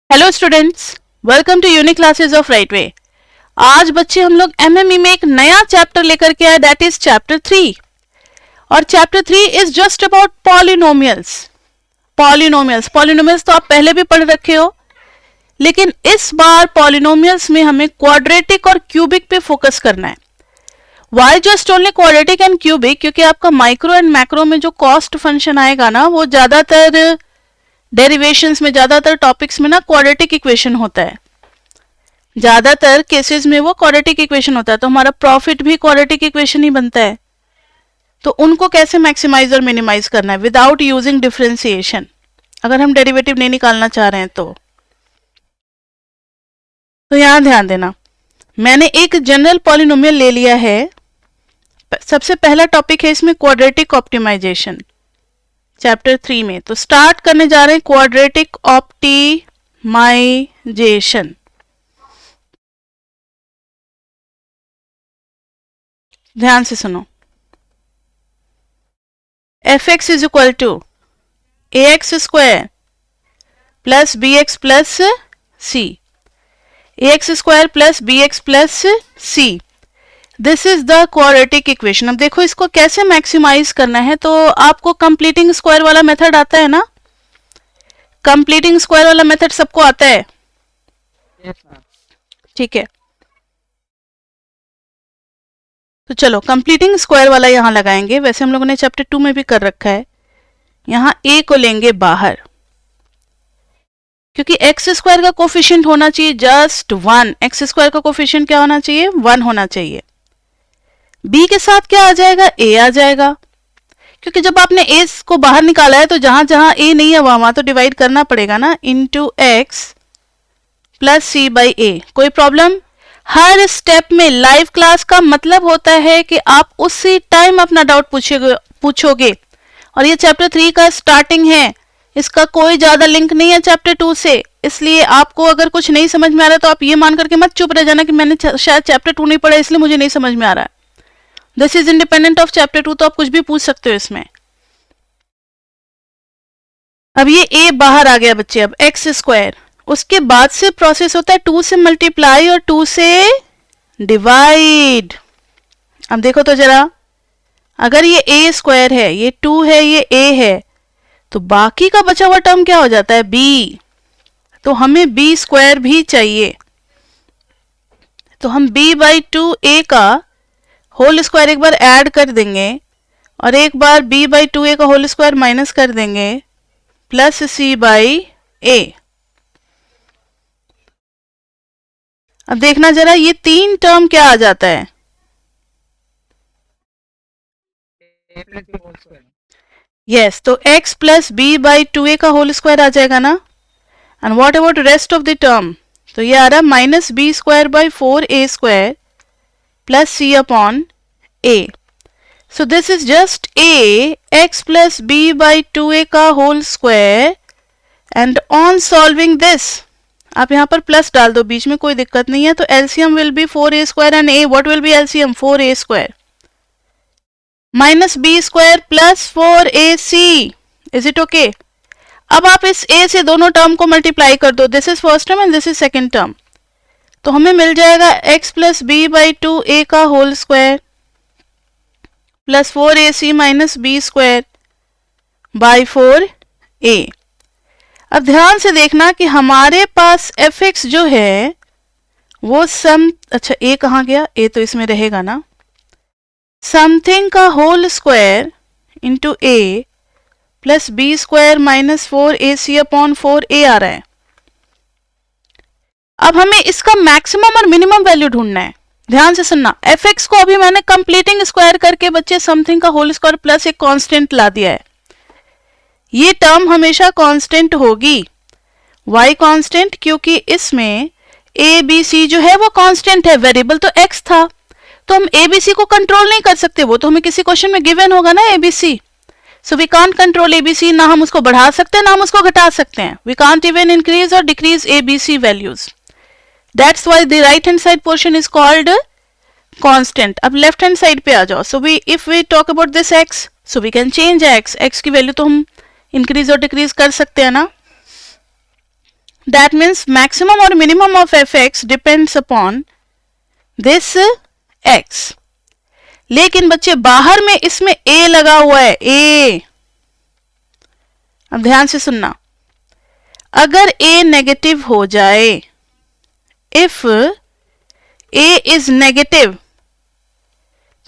Hello students, welcome to unique classes of right way. आज बच्चे हम लोग एमएमई में एक नया चैप्टर लेकर के आए, दैट इज चैप्टर 3। और chapter 3 is just about polynomials. Polynomials तो आप पहले भी पढ़ रखे हो, लेकिन इस बार पॉलिनोमियल्स में हमें क्वाड्रेटिक और क्यूबिक पे फोकस करना है। Why just only quadratic and cubic? क्योंकि आपका माइक्रो एंड मैक्रो में जो कॉस्ट फंक्शन आएगा ना, वो ज्यादातर डेरिवेशंस में, ज्यादातर टॉपिक्स में ना क्वाड्रेटिक इक्वेशन होता है। ज्यादातर केसेस में वो क्वाड्रेटिक इक्वेशन होता है, तो हमारा प्रॉफिट भी क्वाड्रेटिक इक्वेशन ही बनता है। तो उनको कैसे मैक्सिमाइज और मिनिमाइज करना है विदाउट यूजिंग डिफरेंशिएशन, अगर हम डेरिवेटिव नहीं निकालना चाह रहे हैं तो यहां ध्यान देना, मैंने एक जनरल पॉलिनोमियल ले लिया है। सबसे पहला टॉपिक है इसमें क्वाड्रेटिक ऑप्टिमाइजेशन, चैप्टर 3 में। तो स्टार्ट करने जा रहे हैं क्वाड्रेटिक ऑप्टिमाइजेशन। ध्यान से सुनो। fx is equal to ax square plus bx plus c, ax square plus bx plus c, this is the quadratic equation. अब देखो इसको कैसे मैक्सिमाइज करना है। तो आपको कंप्लीटिंग स्क्वायर वाला मेथड आता है ना? कंप्लीटिंग स्क्वायर वाला मेथड सबको आता है? ठीक है, तो चलो कंप्लीटिंग स्क्वायर वाला यहां लगाएंगे। वैसे हम लोगों ने चैप्टर 2 में भी कर रखा है। यहां a को लेंगे बाहर, क्योंकि एक्स स्क्वायर का कोफिशिएंट होना चाहिए जस्ट 1। एक्स स्क्वायर का कोफिशिएंट क्या होना चाहिए? 1 होना चाहिए। b के साथ क्या आ जाएगा? a आ जाएगा, क्योंकि जब आपने a को बाहर निकाला है तो जहां जहां a नहीं है वहां तो डिवाइड करना पड़ेगा ना, into x plus c by a. कोई प्रॉब्लम? हर स्टेप में लाइव क्लास का मतलब होता है कि आप उसी टाइम अपना डाउट पूछोगे। और ये चैप्टर 3 का स्टार्टिंग है, इसका कोई ज्यादा लिंक नहीं है चैप्टर 2 से। इसलिए आपको अगर कुछ नहीं समझ में आ रहा तो आप ये मान करके मत चुप रह जाना कि मैंने शायद चैप्टर 2 नहीं पढ़ा इसलिए मुझे नहीं समझ में आ रहा है। This is independent of chapter 2, तो आप कुछ भी पूछ सकते हो इसमें। अब ये a बाहर आ गया बच्चे। अब एक्स स्क्वायर, उसके बाद से प्रोसेस होता है 2 से मल्टीप्लाई और 2 से डिवाइड। अब देखो तो जरा, अगर ये a स्क्वायर है, ये 2 है, ये a है, तो बाकी का बचा हुआ टर्म क्या हो जाता है? b। तो हमें b स्क्वायर भी चाहिए, तो हम b बाई 2a का होल स्क्वायर एक बार ऐड कर देंगे और एक बार b बाई 2a का होल स्क्वायर माइनस कर देंगे, प्लस c बाई a। अब देखना जरा, ये 3 टर्म क्या आ जाता है? यस, तो x plus b by 2a का होल स्क्वायर आ जाएगा ना। And what about rest of the term? तो ये आ रहा है minus B square by 4a square plus c upon a। So this is just a x plus b by 2a का whole square. And on solving this, आप यहाँ पर plus डाल दो बीच में, कोई दिक्कत नहीं है। तो LCM will be 4a square and a, what will be LCM? 4a square minus b square plus 4ac। Is it okay? अब आप इस a से दोनों टर्म को मल्टीप्लाई कर दो, this is first term and this is second term. तो हमें मिल जाएगा x plus b by 2a का whole square plus 4ac minus b square by 4a। अब ध्यान से देखना कि हमारे पास fx जो है वो अच्छा a कहाँ गया? a तो इसमें रहेगा ना। समथिंग का whole square into a plus b square minus 4ac upon 4a आ रहा है। अब हमें इसका मैक्सिमम और मिनिमम वैल्यू ढूंढना है। ध्यान से सुनना, fx को अभी मैंने कंप्लीटिंग स्क्वायर करके बच्चे समथिंग का होल स्क्वायर प्लस एक कांस्टेंट ला दिया है। ये टर्म हमेशा कांस्टेंट होगी। y कांस्टेंट, क्योंकि इसमें a b c जो है वो कांस्टेंट है, वेरिएबल तो x था, तो हम a b c को कंट्रोल नहीं कर सकते। वो तो हमें किसी क्वेश्चन में गिवन होगा ना a b c। So we can't control a b c, ना हम उसको बढ़ा सकते हैं ना हम उसको घटा सकते हैं। वी कांट इवन इंक्रीज और decrease a b c values. That's why the right hand side portion is called constant. अब लेफ्ट हैंड साइड पे आ जाओ। So if we talk about this x, so we can change x की value तो हम increase और decrease कर सकते हैं ना। that means maximum or minimum of fx depends upon this x. लेकिन बच्चे बाहर में इसमें a लगा हुआ है, a. अब ध्यान से सुनना, अगर a नेगेटिव हो जाए, if a is नेगेटिव,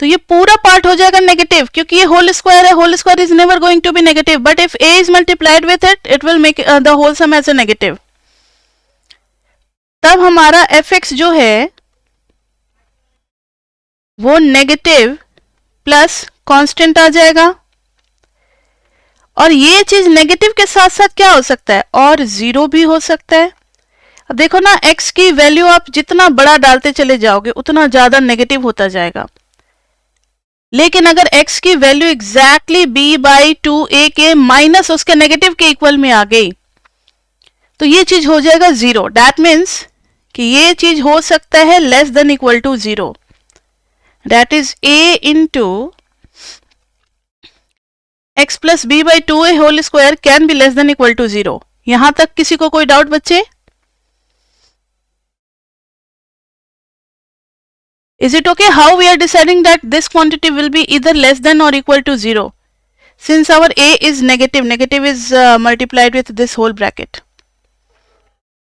तो ये पूरा पार्ट हो जाएगा नेगेटिव, क्योंकि ये होल स्क्वायर है. Whole square is never going to be negative, but if a is multiplied with it, it will make the whole sum as a negative. तब हमारा fx जो है वो नेगेटिव प्लस कांस्टेंट आ जाएगा. और ये चीज नेगेटिव के साथ साथ क्या हो सकता है, और जीरो भी हो सकता है. अब देखो ना, x की वैल्यू आप जितना बड़ा डालते चले जाओगे उतना ज्यादा नेगेटिव होता जाएगा. लेकिन अगर x की वैल्यू एग्जैक्टली b/2a के माइनस उसके नेगेटिव के इक्वल में आ गई, तो ये चीज हो जाएगा जीरो. दैट मीन्स कि ये चीज हो सकता है less than equal to zero. That is a into x plus b/2a whole square can be less than equal to zero. यहां तक किसी को कोई डाउट बच्चे? Is it okay how we are deciding that this quantity will be either less than or equal to 0? Since our a is negative, negative is multiplied with this whole bracket.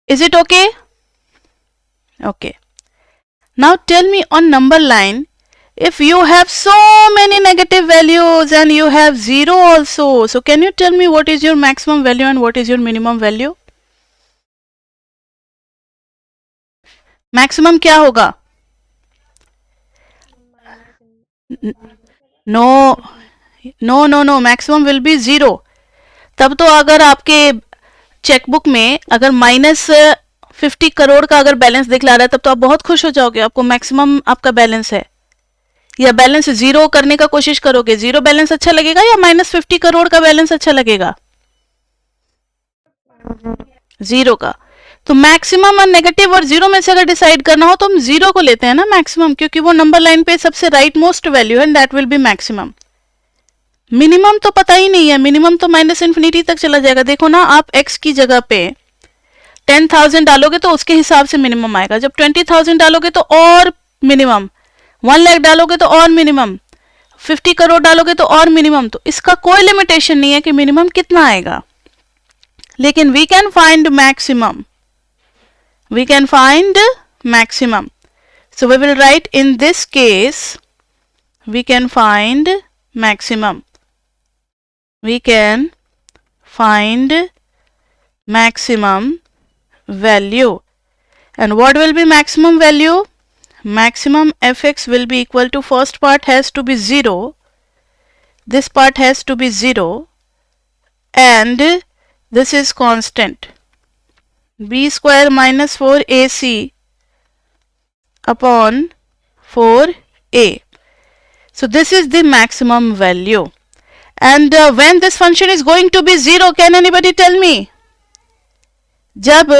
Is it okay? Okay. Now tell me on number line, if you have so many negative values and you have 0 also, so can you tell me what is your maximum value and what is your minimum value? Maximum क्या होगा? No maximum will be zero. तब तो अगर आपके chequebook में अगर -50 करोड़ का अगर बैलेंस दिखला रहा है, तब तो आप बहुत खुश हो जाओगे, आपको मैक्सिमम आपका बैलेंस है. या बैलेंस जीरो करने का कोशिश करोगे, जीरो बैलेंस अच्छा लगेगा या -50 करोड़ का बैलेंस अच्छा लगेगा? जीरो का. तो मैक्सिमम और नेगेटिव और जीरो में से अगर डिसाइड करना हो तो हम जीरो को लेते हैं ना मैक्सिमम, क्योंकि वो नंबर लाइन पे सबसे राइट मोस्ट वैल्यू है, and that will be maximum. Minimum तो पता ही नहीं है, मिनिमम तो -इंफिनिटी तक चला जाएगा. देखो ना, आप x की जगह पे 10,000 डालोगे तो उसके हिसाब से मिनिमम आएगा. जब 20,000 डालोगे तो और मिनिमम, 1 लाख डालोगे तो और मिनिमम, 50 करोड़ डालोगे तो और मिनिमम. तो इसका कोई लिमिटेशन नहीं है कि मिनिमम कितना आएगा. लेकिन we can find maximum. We can find maximum. So we will write, in this case we can find maximum. We can find maximum value. And what will be maximum value? Maximum fx will be equal to, first part has to be 0, this part has to be 0, and this is constant. b square minus 4ac upon 4a. So this is the maximum value. And when this function is going to be 0, can anybody tell me? जब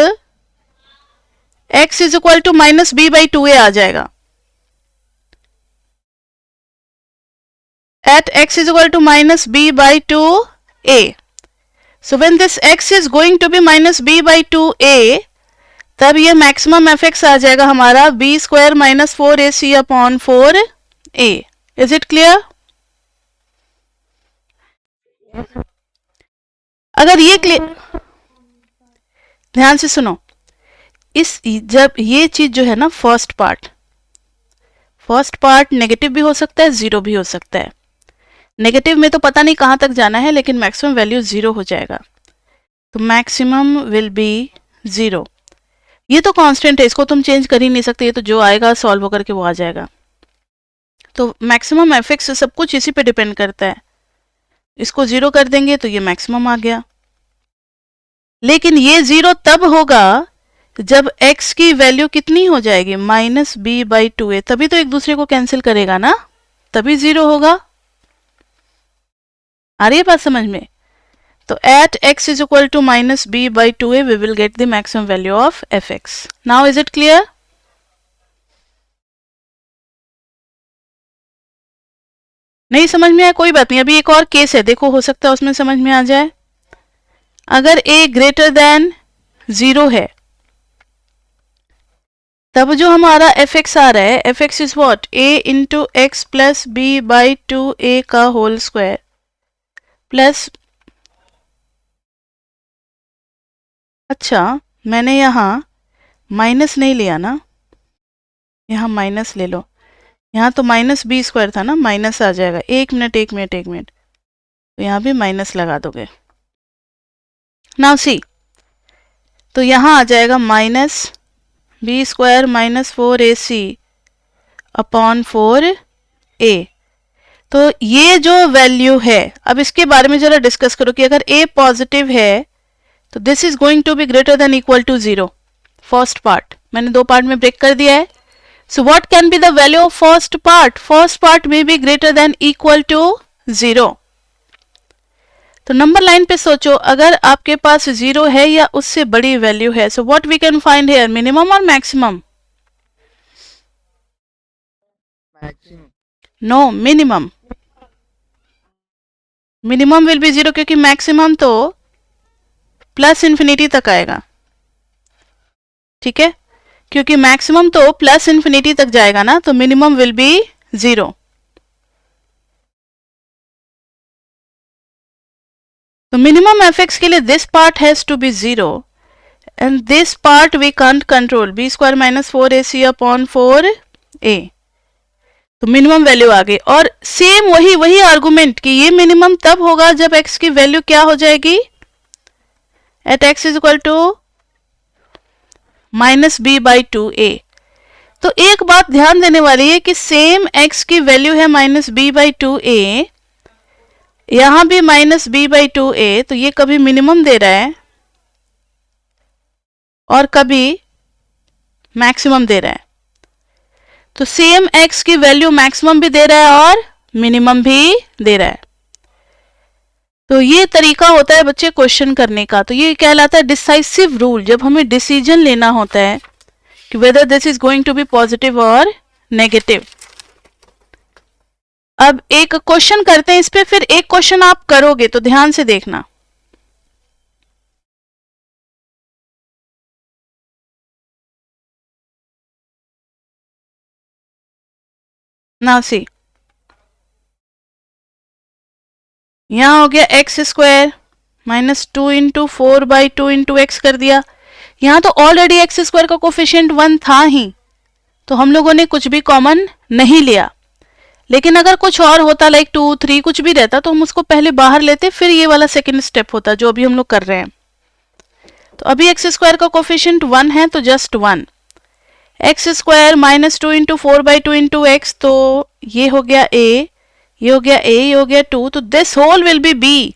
x is equal to minus b/2a आ जाएगा. At x is equal to minus b/2a. So when this x is going to be minus b/2a, तब ये maximum fx आ जाएगा हमारा b square minus 4ac upon 4a. Is it clear? अगर ये clear, ध्यान से सुनो, जब ये चीज जो है ना, फर्स्ट पार्ट नेगेटिव भी हो सकता है, जीरो भी हो सकता है. नेगेटिव में तो पता नहीं कहां तक जाना है, लेकिन मैक्सिमम वैल्यू जीरो हो जाएगा. तो मैक्सिमम विल बी जीरो. ये तो कांस्टेंट है, इसको तुम चेंज कर ही नहीं सकते, ये तो जो आएगा सॉल्व होकर के वो आ जाएगा. तो मैक्सिमम एफएक्स सब कुछ इसी पे डिपेंड करता है. इसको जीरो कर देंगे तो ये मैक्सिमम आ गया. लेकिन ये जीरो तब होगा जब x की वैल्यू कितनी हो जाएगी, -b/2a. तभी तो एक दूसरे को कैंसिल करेगा ना, तभी जीरो होगा. आ रही है बात समझ में? तो at x is equal to minus b/2a we will get the maximum value of fx. Now is it clear? नहीं समझ में आया, कोई बात नहीं. अभी एक और केस है, देखो हो सकता है उसमें समझ में आ जाए. अगर a greater than 0 है, तब जो हमारा एफ एक्स आ रहा है, F X is what, A into x plus B by 2a का होल स्क्वायर प्लस, अच्छा मैंने यहाँ माइनस नहीं लिया ना, यहाँ माइनस ले लो, यहाँ तो माइनस बी स्क्वायर था ना, माइनस आ जाएगा। एक मिनट, तो यहाँ भी माइनस लगा दोगे। नाउ सी, तो यहाँ आ जाएगा minus B square minus 4ac upon 4a। तो ये जो वैल्यू है, अब इसके बारे में जरा डिस्कस करो कि अगर a पॉजिटिव है तो this is going to be greater than equal to 0। First part मैंने दो पार्ट में ब्रेक कर दिया है। So what can be the value of first part? First part में be greater than equal to 0। तो नंबर लाइन पे सोचो, अगर आपके पास 0 है या उससे बड़ी वैल्यू है, so what we can find here, minimum और maximum? No, minimum. Minimum will be 0 क्योंकि मैक्सिमम तो प्लस इंफिनिटी तक आएगा, ठीक है, क्योंकि मैक्सिमम तो प्लस इंफिनिटी तक जाएगा ना, तो मिनिमम विल बी 0। तो मिनिमम एफ एक्स के लिए this part has to be 0 and this part we can't control, B square minus 4ac upon 4a। तो मिनिमम वैल्यू आ गई, और सेम वही आर्गुमेंट कि ये मिनिमम तब होगा जब x की वैल्यू क्या हो जाएगी, at x is equal to minus B by 2a। तो एक बात ध्यान देने वाली है कि सेम x की वैल्यू है माइनस बी बाई 2a, यहां भी माइनस बी बाई 2a, तो ये कभी मिनिमम दे रहा है और कभी मैक्सिमम दे रहा है। तो सेम x की वैल्यू मैक्सिमम भी दे रहा है और मिनिमम भी दे रहा है। तो ये तरीका होता है बच्चे क्वेश्चन करने का। तो ये कहलाता है डिसाइसिव रूल, जब हमें डिसीजन लेना होता है कि whether this is going to be positive और नेगेटिव। अब एक क्वेश्चन करते हैं इस पे, फिर एक क्वेश्चन आप करोगे, तो ध्यान से देखना। नाउ सी, यहां हो गया x square minus 2 into 4 by 2 into x कर दिया। यहां तो ऑलरेडी एक्स स्क्वायर का कोफिशिएंट 1 था ही, तो हम लोगों ने कुछ भी कॉमन नहीं लिया। लेकिन अगर कुछ और होता, लाइक 2, 3 कुछ भी रहता, तो हम उसको पहले बाहर लेते, फिर ये वाला सेकंड स्टेप होता जो अभी हम लोग कर रहे हैं। तो अभी एक्स स्क्वायर का कोफिशिएंट 1 है, तो just 1। X square minus 2 into 4 by 2 into x, तो ये हो गया a, ये हो गया a, ये हो गया 2, तो this whole will be b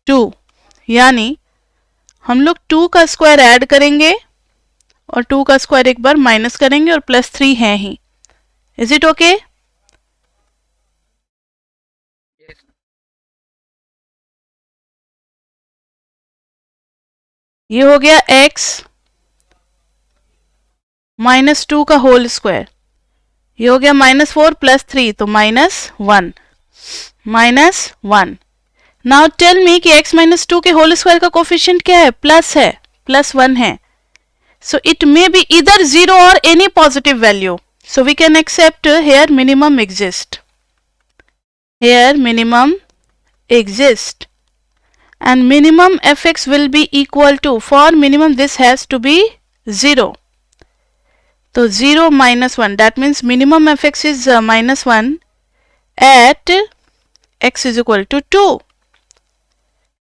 2। यानी हम लोग 2 का स्क्वायर ऐड करेंगे और 2 का स्क्वायर एक बार माइनस करेंगे, और प्लस 3 है ही। Is it okay? ये हो गया x माइनस 2 का होल स्क्वायर, ये हो गया माइनस 4 प्लस 3, तो -1 -1। नाउ टेल मी कि x माइनस 2 के होल स्क्वायर का कोफिशिएंट क्या है? प्लस है, +1 है। So it may be either 0 or any positive value. So we can accept here minimum exist. Here minimum exist. And minimum fx will be equal to, for minimum this has to be 0. So 0 minus 1, that means minimum fx is -1 at x is equal to 2.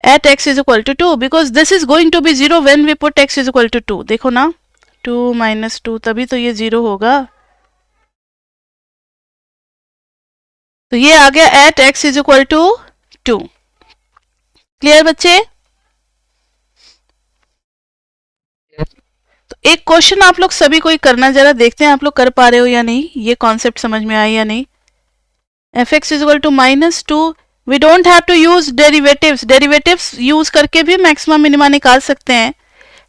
At x is equal to 2, because this is going to be 0 when we put x is equal to 2. देखो ना, 2 minus 2, तभी तो ये 0 होगा। तो ये आ गया at x is equal to 2। Clear बच्चे? तो एक क्वेश्चन आप लोग सभी को ही करना, जरा देखते हैं आप लोग कर पा रहे हो या नहीं, ये कॉन्सेप्ट समझ में आया या नहीं। fx is equal to -2, we don't have to use derivatives. Derivatives use करके भी मैक्सिमम मिनिमा निकाल सकते हैं,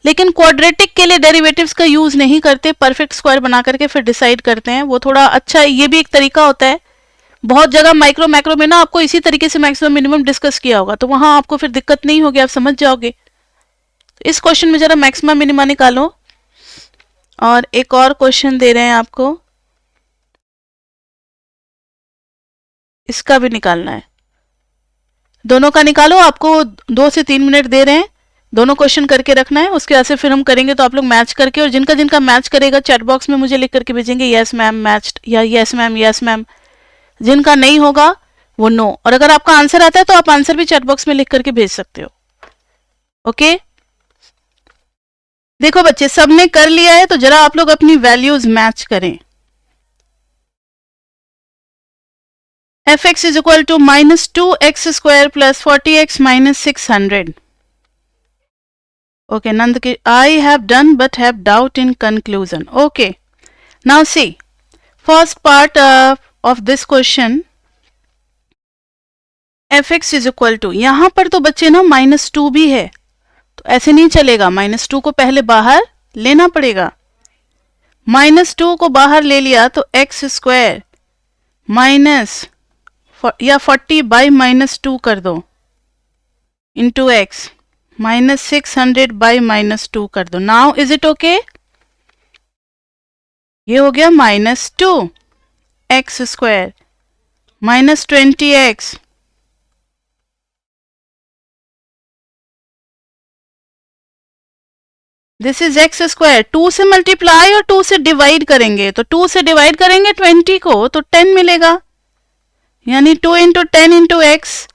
लेकिन क्वाड्रेटिक के लिए डेरिवेटिव्स का यूज नहीं करते, परफेक्ट स्क्वायर बना करके फिर डिसाइड करते हैं। वो थोड़ा अच्छा, ये भी एक तरीका होता है, बहुत जगह माइक्रो मैक्रो में ना आपको इसी तरीके से मैक्सिमम मिनिमम डिस्कस किया होगा, तो वहां आपको फिर दिक्कत नहीं होगी, आप समझ जाओगे। तो इस क्वेश्चन में जरा मैक्सिमम मिनिमा निकालो। और एक और क्वेश्चन दे रहे हैं आपको, इसका भी निकालना है। दोनों का निकालो, आपको 2 से 3 मिनट दे रहे हैं, दोनों क्वेश्चन करके रखना है। उसके बाद से फिर हम करेंगे, तो आप लोग मैच करके, और जिनका जिनका मैच करेगा चैट बॉक्स में मुझे लिख करके भेजेंगे यस मैम मैच्ड, या यस मैम यस मैम। जिनका नहीं होगा वो नो। और अगर आपका आंसर आता है तो आप आंसर भी चैट बॉक्स में लिख करके भेज सकते हो। ओके, देखो बच्चे सबने कर लिया है, तो जरा आप लोग अपनी वैल्यूज मैच करें। fx is equal to minus 2x square plus 40x minus 600. Okay, Nand, I have done but have doubt in conclusion. Okay, now see, first part of this question, fx is equal to, यहां पर तो बच्चे ना -2 भी है, तो ऐसे नहीं चलेगा, -2 को पहले बाहर लेना पड़ेगा। -2 को बाहर ले लिया तो x स्क्वायर माइनस या 40 बाई -2 कर दो इंटू एक्स, -600 बाई -2 कर दो। Now is it okay? ये हो गया -2 x square -20x this is x square. 2 से मल्टीप्लाई और 2 से डिवाइड करेंगे, तो 2 से डिवाइड करेंगे 20 को तो 10 मिलेगा, यानी 2 इंटू 10 इंटू एक्स,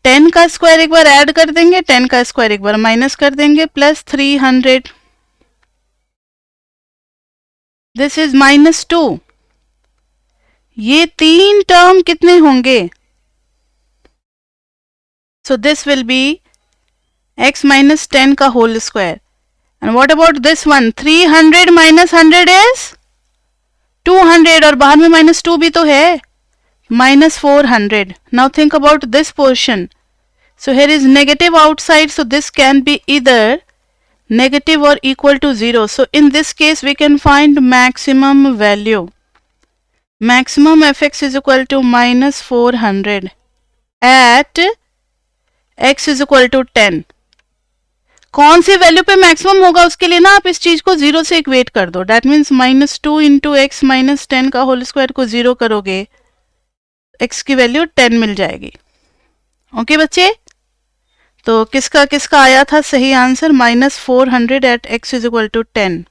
10 का स्क्वायर एक बार ऐड कर देंगे, 10 का स्क्वायर एक बार माइनस कर देंगे, प्लस 300। This is -2। ये 3 टर्म कितने होंगे? So this will be x minus 10 का whole square. And what about this one? 300 minus 100 is 200, और बाहर में -2 भी तो है, -400. Now think about this portion. So here is negative outside, so this can be either negative or equal to 0. So in this case we can find maximum value. Maximum fx is equal to -400 at x is equal to 10. कौन सी value पे maximum होगा उसके लिए ना आप इस चीज को 0 से इक्वेट कर दो। That means -2 into X minus 10 का होल स्क्वायर को 0 करोगे, x की वैल्यू 10 मिल जाएगी। ओके बच्चे, तो किसका किसका आया था सही answer? -400 at x is equal to 10।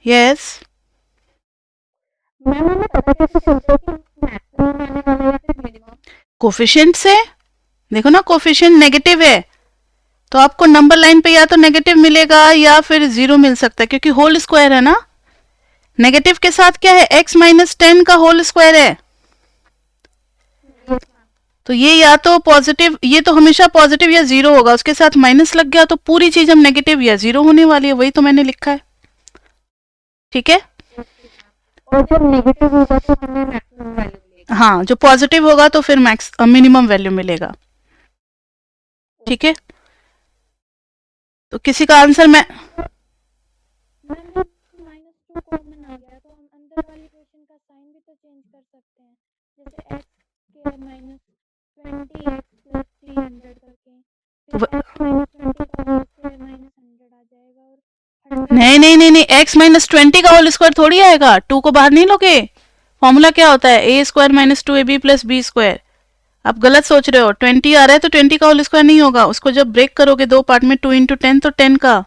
Yes coefficient से, देखो ना कोफिशिएंट नेगेटिव है तो आपको नंबर लाइन पे या तो नेगेटिव मिलेगा या फिर 0 मिल सकता है, क्योंकि होल स्क्वायर है ना। नेगेटिव के साथ क्या है? x माइनस 10 का होल स्क्वायर है, तो ये या तो पॉजिटिव, ये तो हमेशा पॉजिटिव या 0 होगा, उसके साथ माइनस लग गया तो पूरी चीज हम नेगेटिव या 0 होने वाली है, वही तो मैंने लिखा है। ठीक है, और जब नेगेटिव होगा तो हमें मैक्सिमम वैल्यू मिलेगा। हाँ, जो पॉजिटिव होगा तो फिर मिनिमम वैल्यू मिलेगा। ठीक है, तो किसी का आंसर मैं -2 कॉमन आ गया तो हम अंदर वाली क्वेश्चन का साइन भी तो चेंज कर सकते हैं, जैसे x स्क्वायर -20x प्लस 300 करके, फिर x माइनस 20 का होल स्क्वायर -100 आ जाएगा, और 100 नहीं, x माइनस 20 का होल स्क्वायर थोड़ी आएगा, 2 को बाहर नहीं लोगे। फॉर्मूला क्या होता है? A square minus 2ab plus b square. आप गलत सोच रहे हो, 20 आ रहा है तो 20 का होल स्क्वायर नहीं होगा, उसको जब ब्रेक करोगे 2 पार्ट में 2 इंटू 10 तो 10 का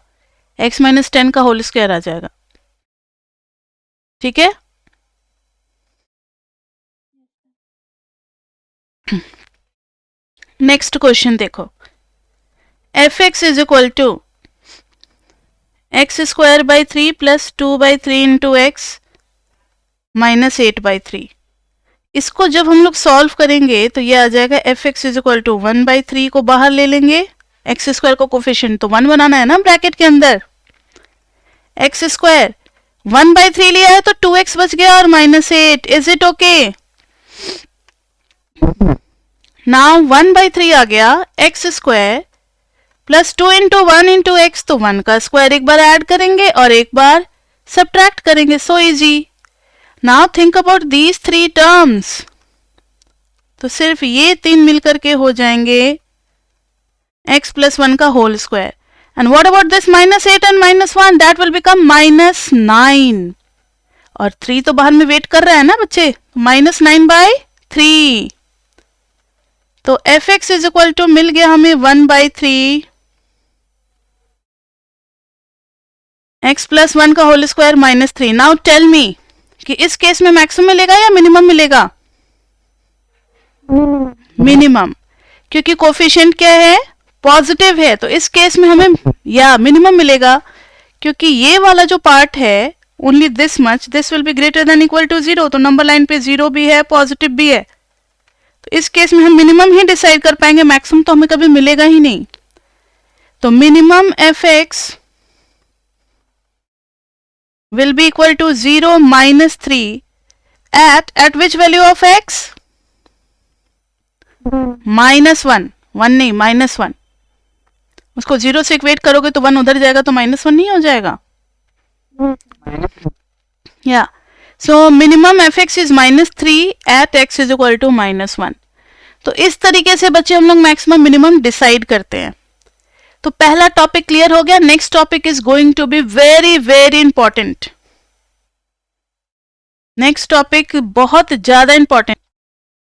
x माइनस 10 का होल स्क्वायर आ जाएगा। ठीक है, नेक्स्ट क्वेश्चन देखो, fx is equal to X square by 3 plus 2/3 into X minus 8/3। इसको जब हम लोग सॉल्व करेंगे तो ये आ जाएगा fx इज इक्वल टू 1/3 को बाहर ले लेंगे, एक्स स्क्वायर को कोफिशिएंट तो 1 बनाना है ना ब्रैकेट के अंदर, एक्स स्क्वायर 1/3 लिया है तो 2x बच गया और -8। Is it okay? नाउ 1/3 आ गया, x square plus 2 into 1 into x, तो 1 का स्क्वायर एक बार ऐड करेंगे और एक बार सब्ट्रैक्ट करेंगे, so easy. Now think about these 3 terms, तो सिर्फ ये 3 मिलकर के हो जाएंगे x plus 1 का whole square. And what about this -8 and -1, that will become -9. और 3 तो बाहर में वेट कर रहा है ना बच्चे, -9/3. तो fx इज इक्वल टू मिल गया हमें 1/3 x plus 1 का whole square -3. Now tell me कि इस केस में मैक्सिमम मिलेगा या मिनिमम मिलेगा? मिनिमम, क्योंकि कोफिशिएंट क्या है? पॉजिटिव है. तो इस केस में हमें या मिनिमम मिलेगा, क्योंकि ये वाला जो पार्ट है only this much, this will be greater than equal to 0. तो नंबर लाइन पे 0 भी है, पॉजिटिव भी है. तो इस केस में हम मिनिमम ही डिसाइड कर पाएंगे, मैक्सिमम तो हमें कभी मिलेगा ही नहीं. तो minimum fx will be equal to 0 minus 3 at which value of x? -1. 1 नहीं, -1. उसको 0 से इक्वेट करोगे तो 1 उधर जाएगा, तो -1 नहीं हो जाएगा? या so minimum fx is -3 at x is equal to -1. तो इस तरीके से बच्चे हम लोग मैक्सिमम मिनिमम डिसाइड करते हैं. तो पहला टॉपिक क्लियर हो गया. Next topic is going to be very very important. Next topic बहुत ज्यादा इंपॉर्टेंट.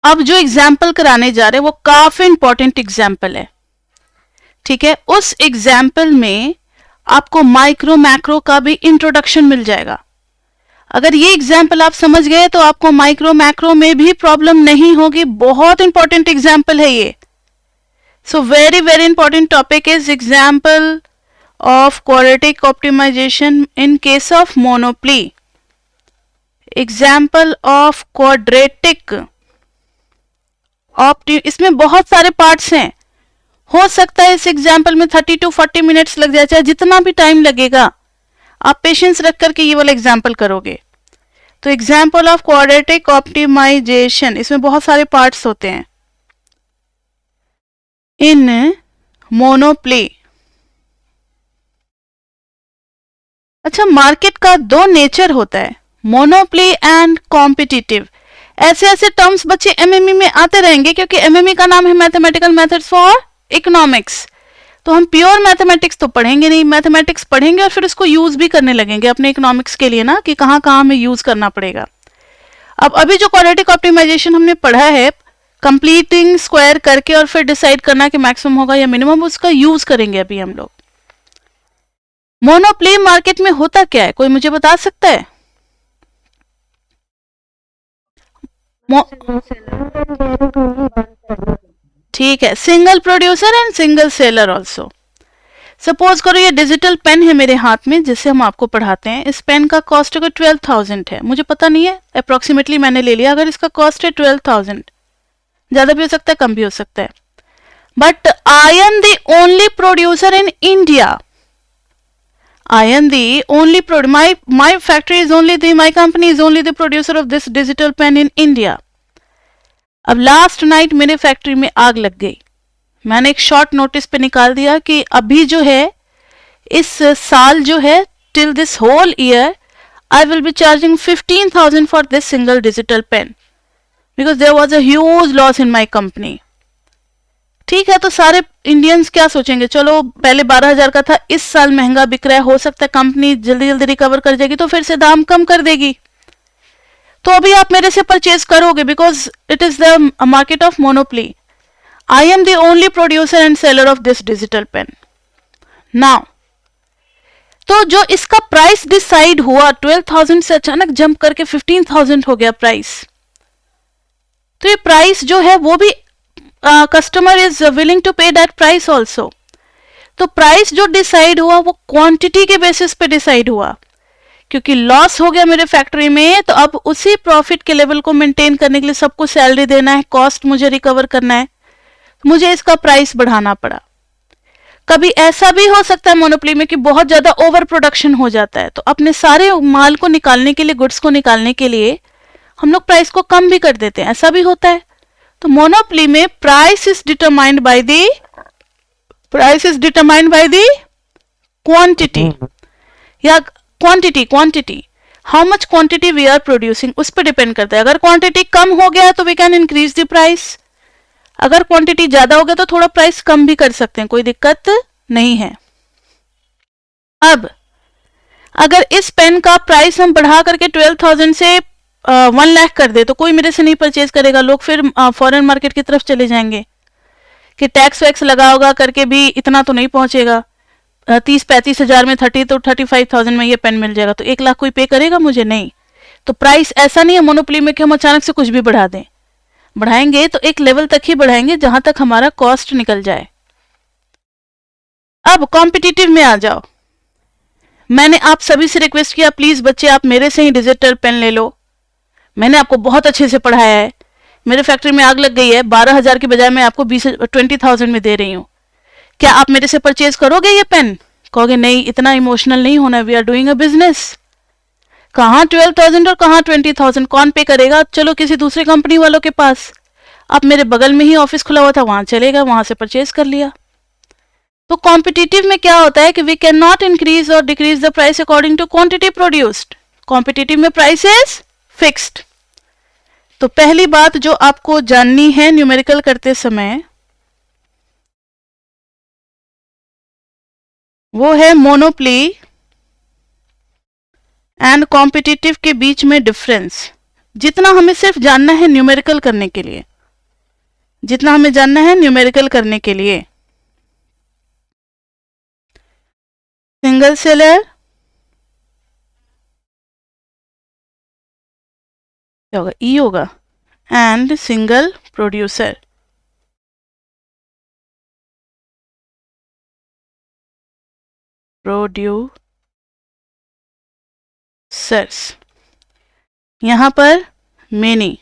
अब जो एग्जाम्पल कराने जा रहे हैं वो काफी इंपॉर्टेंट एग्जाम्पल है. ठीक है, उस एग्जाम्पल में आपको माइक्रो मैक्रो का भी इंट्रोडक्शन मिल जाएगा. अगर ये एग्जाम्पल आप समझ गए तो आपको माइक्रो मैक्रो में भी प्रॉब्लम नहीं होगी. बहुत इंपॉर्टेंट एग्जाम्पल है ये. So very very important topic is example of quadratic optimization in case of monopoly. Example of quadratic इसमें बहुत सारे पार्ट्स हैं. हो सकता है इस एग्जाम्पल में 30 to 40 मिनट्स लग जाए, चाहे जितना भी टाइम लगेगा आप पेशेंस रख करके ये वाला एग्जाम्पल करोगे. तो एग्जाम्पल ऑफ क्वाड्रेटिक ऑप्टिमाइजेशन, इसमें बहुत सारे पार्ट्स होते हैं. इन मोनोप्ले, अच्छा मार्केट का 2 नेचर होता है, मोनोप्ले एंड कॉम्पिटिटिव. ऐसे ऐसे टर्म्स बच्चे एमएमई में आते रहेंगे, क्योंकि एमएमई का नाम है मैथमेटिकल मेथड्स फॉर इकोनॉमिक्स. तो हम प्योर मैथमेटिक्स तो पढ़ेंगे नहीं, मैथमेटिक्स पढ़ेंगे और फिर उसको यूज भी करने लगेंगे अपने इकोनॉमिक्स के लिए ना, कि कहाँ कहाँ हमें यूज करना पड़ेगा. अब अभी जो क्वाड्रेटिक ऑप्टिमाइजेशन हमने पढ़ा है, कंप्लीटिंग स्क्वायर करके और फिर डिसाइड करना कि मैक्सिमम होगा या मिनिमम, उसका यूज करेंगे अभी हम लोग. मोनोप्ले मार्केट में होता क्या है, कोई मुझे बता सकता है? ठीक है, single producer and single seller also. Suppose करो ये डिजिटल पेन है मेरे हाथ में जिससे हम आपको पढ़ाते हैं. इस पेन का कॉस्ट अगर 12,000 है, मुझे पता नहीं है, अप्रोक्सीमेटली मैंने ले लिया. अगर इसका कॉस्ट है 12,000, ज्यादा भी हो सकता है, कम भी हो सकता है, but I am the only producer in India. I am the only my factory is only my company is only the producer of this digital pen in India. अब लास्ट नाइट मेरे फैक्ट्री में आग लग गई. मैंने एक short notice पे निकाल दिया कि अभी जो है इस साल जो है till this whole year I will be charging 15,000 for this single digital pen because there was a huge loss in my company. ठीक है, तो सारे इंडियंस क्या सोचेंगे, चलो पहले 12,000 का था, इस साल महंगा बिक रहा है, हो सकता है कंपनी जल्दी जल्दी रिकवर कर जाएगी तो फिर से दाम कम कर देगी. तो अभी आप मेरे से परचेज करोगे because it is the market of monopoly. I am the only producer and seller of this digital pen. Now तो जो इसका प्राइस डिसाइड हुआ 12,000 से अचानक जंप करके 15,000 हो गया प्राइस. तो ये प्राइस जो है वो भी कस्टमर इज विलिंग टू पे दैट प्राइस ऑल्सो. तो प्राइस जो डिसाइड हुआ वो क्वांटिटी के बेसिस पे डिसाइड हुआ, क्योंकि लॉस हो गया मेरे फैक्ट्री में, तो अब उसी प्रॉफिट के लेवल को मेंटेन करने के लिए सबको सैलरी देना है, कॉस्ट मुझे रिकवर करना है, मुझे इसका प्राइस बढ़ाना पड़ा. कभी ऐसा भी हो सकता है मोनोपोली में कि बहुत ज्यादा ओवर प्रोडक्शन हो जाता है, तो अपने सारे माल को निकालने के लिए, गुड्स को निकालने के लिए हम लोग प्राइस को कम भी कर देते हैं, ऐसा भी होता है. तो मोनोपोली में price is determined by the quantity या quantity. How much quantity we are producing, उस पर डिपेंड करता है। अगर क्वांटिटी कम हो गया तो we can increase the price, अगर क्वांटिटी ज्यादा हो गया तो थोड़ा प्राइस कम भी कर सकते हैं, कोई दिक्कत नहीं है। अब अगर इस पेन का प्राइस हम बढ़ा करके 12,000 से 1 लाख कर दे तो कोई मेरे से नहीं परचेज करेगा, लोग फिर फॉरेन मार्केट की तरफ चले जाएंगे कि टैक्स वैक्स लगा होगा करके भी इतना तो नहीं पहुंचेगा, 30-35 हजार में 30 तो 35,000 में ये पेन मिल जाएगा, तो 1 लाख कोई पे करेगा मुझे? नहीं। तो प्राइस ऐसा नहीं है मोनोपोली में कि हम अचानक से कुछ भी बढ़ा दें, बढ़ाएंगे तो एक लेवल तक ही बढ़ाएंगे जहां तक हमारा कॉस्ट निकल जाए। अब कॉम्पिटिटिव में आ जाओ। मैंने आप सभी से रिक्वेस्ट किया प्लीज बच्चे आप मेरे से ही डिजिटल पेन ले लो, मैंने आपको बहुत अच्छे से पढ़ाया है, मेरे फैक्ट्री में आग लग गई है, 12,000 की बजाय मैं आपको 20,000 में दे रही हूं, क्या आप मेरे से परचेज करोगे ये पेन? कहोगे नहीं, इतना इमोशनल नहीं होना, we are doing a business. कहां 12,000 और कहां 20,000, कौन पे करेगा? चलो किसी दूसरे कंपनी वालों के पास, आप मेरे बगल में ही ऑफिस खुला हुआ था वहां चलेगा, वहां से परचेज कर लिया। तो कॉम्पिटिटिव में क्या होता है कि वी कैन नॉट इंक्रीज और decrease the price according to quantity produced, competitive में प्राइस इज फिक्स्ड। तो पहली बात जो आपको जाननी है न्यूमेरिकल करते समय वो है मोनोपोली एंड कॉम्पिटिटिव के बीच में डिफरेंस। जितना हमें सिर्फ जानना है न्यूमेरिकल करने के लिए, जितना हमें जानना है न्यूमेरिकल करने के लिए, सिंगल सेलर क्या होगा, ई होगा, एंड सिंगल प्रोड्यूसर। प्रोड्यूसर्स यहां पर मेनी।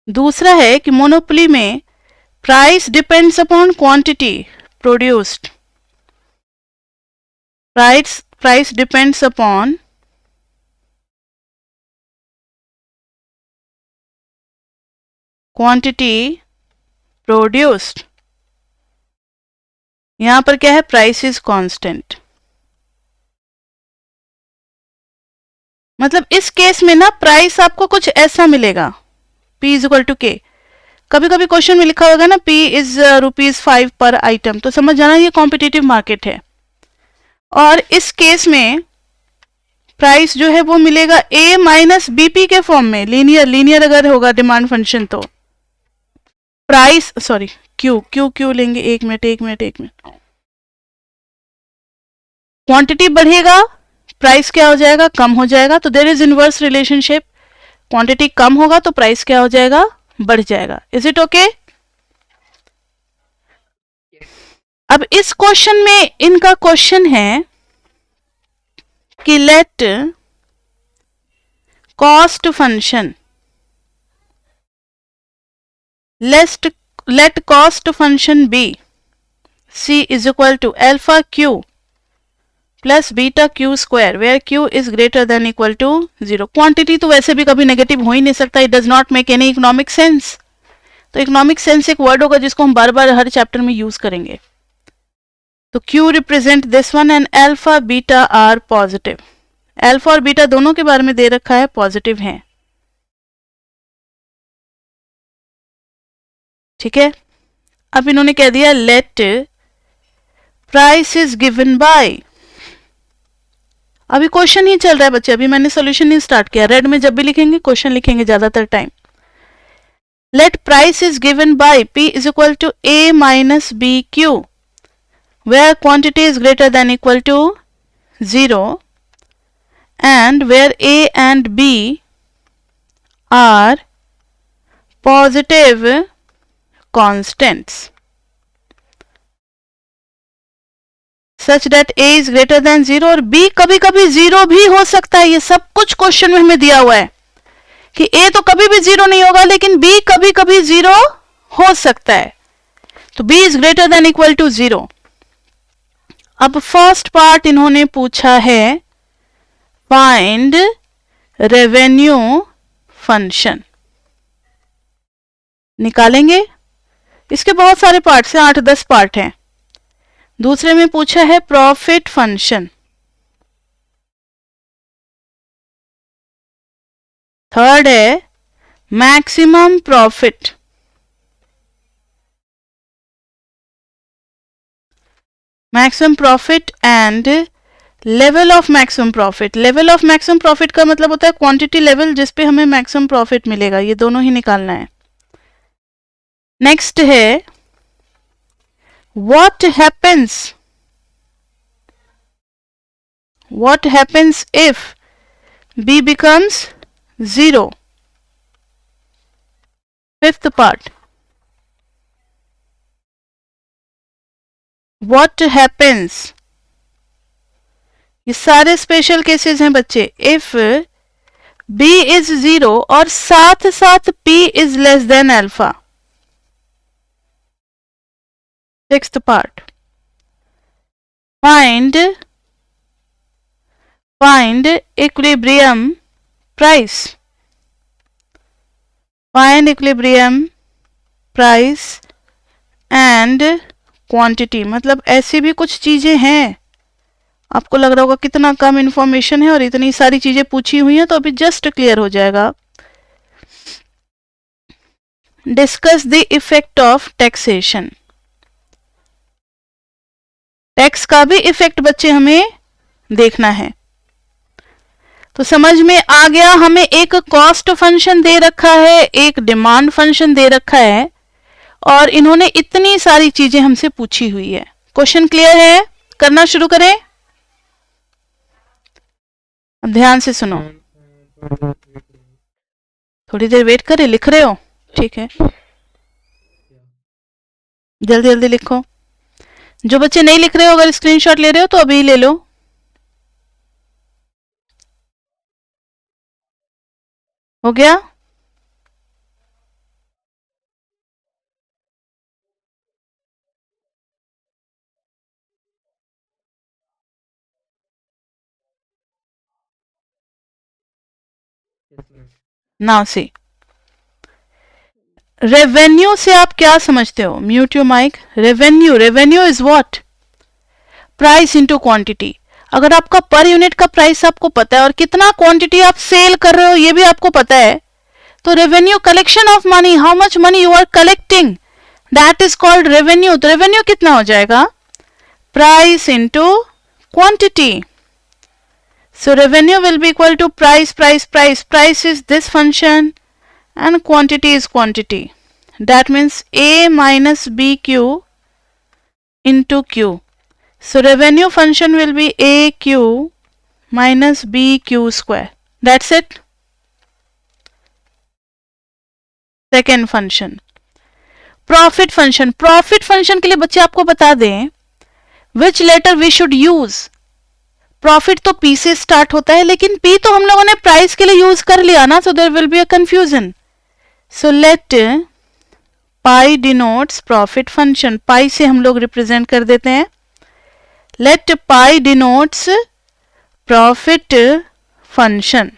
दूसरा है कि मोनोपोली में price depends upon quantity produced, price depends upon quantity produced. यहां पर क्या है, प्राइस इज कांस्टेंट। मतलब इस केस में ना प्राइस आपको कुछ ऐसा मिलेगा, P is equal to K। कभी कभी क्वेश्चन में लिखा होगा ना P इज ₹5 पर आइटम, तो समझ जाना ये कॉम्पिटिटिव मार्केट है। और इस केस में प्राइस जो है वो मिलेगा A माइनस BP के फॉर्म में, लीनियर अगर होगा डिमांड फंक्शन तो प्राइस सॉरी क्यू लेंगे, एक मिनट। क्वांटिटी बढ़ेगा प्राइस क्या हो जाएगा, कम हो जाएगा। तो there is inverse relationship, quantity कम होगा तो प्राइस क्या हो जाएगा, बढ़ जाएगा। Is it okay? अब इस क्वेश्चन में इनका क्वेश्चन है कि let cost function, let cost function be C is equal to alpha Q plus beta Q square where Q is greater than equal to 0। Quantity तो वैसे भी कभी नेगेटिव हो ही नहीं सकता, it does not make any economic sense. तो economic sense एक word होगा जिसको हम बार बार हर चैप्टर में यूज करेंगे। तो Q represent this one and alpha beta are positive. Alpha और बीटा दोनों के बारे में दे रखा है, पॉजिटिव है, ठीक है। अब इन्होंने कह दिया late price is given bye, अभी क्वेश्चन ही चल रहा है बच्चे, अभी मैंने सॉल्यूशन नहीं स्टार्ट किया। रेड में जब भी लिखेंगे क्वेश्चन लिखेंगे ज्यादातर time. Let price is given by P is equal to A minus b q where quantity is greater than equal to 0 and where A and B are positive constants such that A is greater than 0 और B कभी कभी 0 भी हो सकता है। ये सब कुछ क्वेश्चन में हमें दिया हुआ है कि A तो कभी भी 0 नहीं होगा लेकिन B कभी कभी 0 हो सकता है। तो B is greater than equal to 0। अब फर्स्ट पार्ट इन्होंने पूछा है फाइंड रेवेन्यू फंक्शन, निकालेंगे। इसके बहुत सारे पार्ट्स हैं, 8-10 पार्ट हैं। दूसरे में पूछा है प्रॉफिट फंक्शन, थर्ड है maximum profit, maximum profit and level of maximum profit. Level of maximum profit का मतलब होता है क्वांटिटी लेवल जिस पे हमें मैक्सिमम प्रॉफिट मिलेगा, ये दोनों ही निकालना है। नेक्स्ट है what happens if b becomes 0। Fifth part, what happens, ये सारे स्पेशल केसेस हैं बच्चे। इफ b इज 0 और साथ साथ p is less then alpha. Sixth part, find equilibrium price, find equilibrium price and quantity। मतलब ऐसी भी कुछ चीजें हैं, आपको लग रहा होगा कितना कम इंफॉर्मेशन है और इतनी सारी चीजें पूछी हुई हैं, तो अभी जस्ट क्लियर हो जाएगा। Discuss the effect of taxation, tax का भी इफेक्ट बच्चे हमें देखना है। तो समझ में आ गया, हमें एक कॉस्ट फंक्शन दे रखा है, एक डिमांड फंक्शन दे रखा है, और इन्होंने इतनी सारी चीजें हमसे पूछी हुई है। क्वेश्चन क्लियर है? करना शुरू करें। अब ध्यान से सुनो, थोड़ी देर वेट करें। लिख रहे हो? ठीक है, जल्दी जल्दी लिखो। जो बच्चे नहीं लिख रहे हो, अगर स्क्रीनशॉट ले रहे हो तो अभी ले लो। हो गया? नाउ सी, रेवेन्यू से आप क्या समझते हो? Mute your mic. Revenue is what? Price into quantity. अगर आपका पर यूनिट का प्राइस आपको पता है और कितना क्वांटिटी आप सेल कर रहे हो ये भी आपको पता है, तो revenue collection of money, how much money you are collecting, that is called revenue. तो रेवेन्यू कितना हो जाएगा? Price into quantity. So revenue will be equal to price. Price is this function and quantity is quantity. That means A minus BQ into Q. So revenue function will be AQ minus BQ square. That's it. Second function, profit function. Profit function के लिए बच्चे आपको बता दें which letter we should use. Profit तो P से start होता है, लेकिन पी तो हम लोगों ने प्राइस के लिए यूज कर लिया ना, so there will be a confusion. So let pi denotes profit function. Pi से हम लोग रिप्रेजेंट कर देते हैं। Let pi denotes profit function.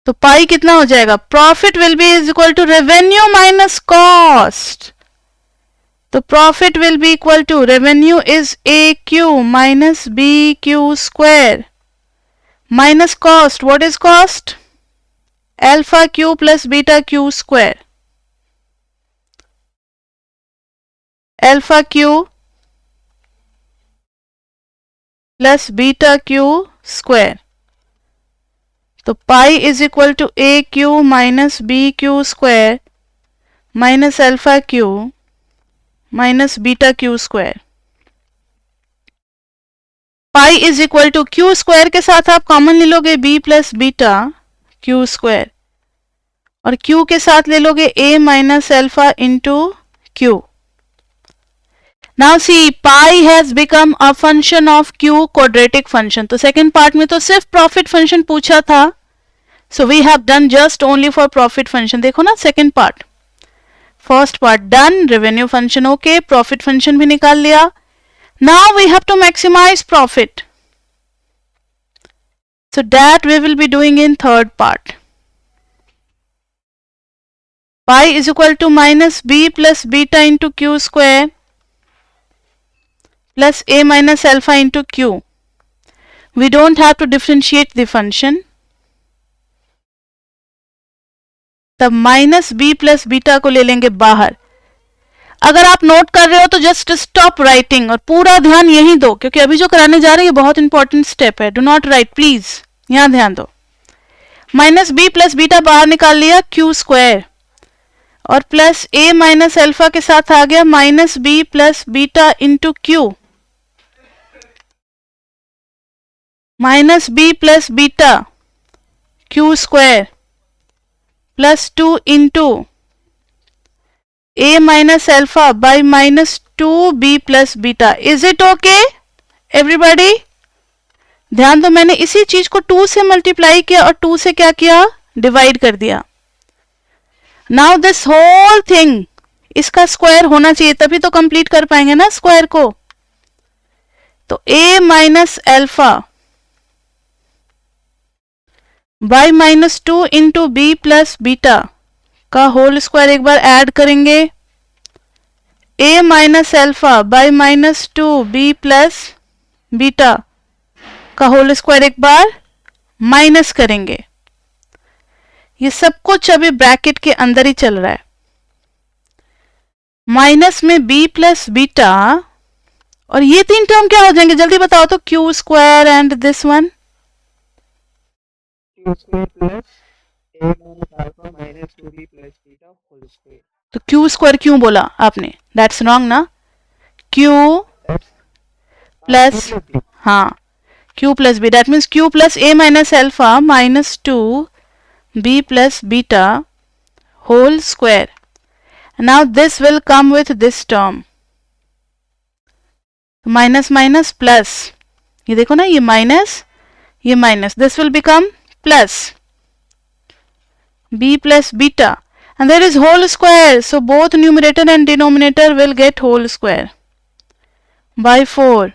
तो पाई कितना हो जाएगा? Profit will be is equal to revenue minus cost. तो profit will be equal to revenue is a q minus b q square minus cost. What is cost? Alpha q plus beta q square. Alpha q plus beta q square. तो pi is equal to a q minus b q square minus alpha q minus beta q square. Pi is equal to q square के साथ आप common ले लोगे b plus beta q square, और q के साथ ले लोगे a minus alpha into q. Now see, pi has become a function of q quadratic function. तो सेकेंड पार्ट में तो सिर्फ प्रॉफिट फंक्शन पूछा था, so we have done just only for profit function. देखो ना second part, first part done, revenue function okay, profit function भी निकाल लिया। Now we have to maximise profit, so that we will be doing in third part. Pi is equal to minus b plus beta into q square plus a minus alpha into q. we don't have to differentiate the function. तब minus b plus beta को ले लेंगे बाहर. अगर आप note कर रहे हो तो जस्ट स्टॉप राइटिंग और पूरा ध्यान यही दो, क्योंकि अभी जो कराने जा रहे हैं ये बहुत इंपॉर्टेंट स्टेप है. डू नॉट राइट प्लीज, यहां ध्यान दो. माइनस बी प्लस बीटा बाहर निकाल लिया, क्यू स्क्वायर, और प्लस ए माइनस अल्फा के साथ आ गया minus b plus beta into q. Minus b plus beta q square plus 2 into a minus alpha by minus 2b plus beta. Is it okay everybody? ध्यान दो, मैंने इसी चीज को 2 से मल्टीप्लाई किया और 2 से क्या किया, डिवाइड कर दिया. नाउ दिस होल थिंग, इसका स्क्वायर होना चाहिए तभी तो कंप्लीट कर पाएंगे ना स्क्वायर को. तो a minus alpha by minus 2 into b plus beta का होल स्क्वायर एक बार ऐड करेंगे. a minus alpha by minus 2b plus beta का होल स्क्वायर एक बार माइनस करेंगे. ये सब कुछ अभी ब्रैकेट के अंदर ही चल रहा है. माइनस में b प्लस बीटा, और ये तीन टर्म क्या हो जाएंगे जल्दी बताओ तो, q square and this one, q square plus a minus alpha minus 2b plus beta whole square. तो क्यू स्क्वायर क्यों बोला आपने, दैट्स रॉन्ग ना. क्यू प्लस, हाँ q plus b, that means q plus a minus alpha minus 2b plus beta whole square. Now this will come with this term, minus minus plus, ये देखो ना, ये minus ये minus, this will become plus b plus beta, and there is whole square, so both numerator and denominator will get whole square by 4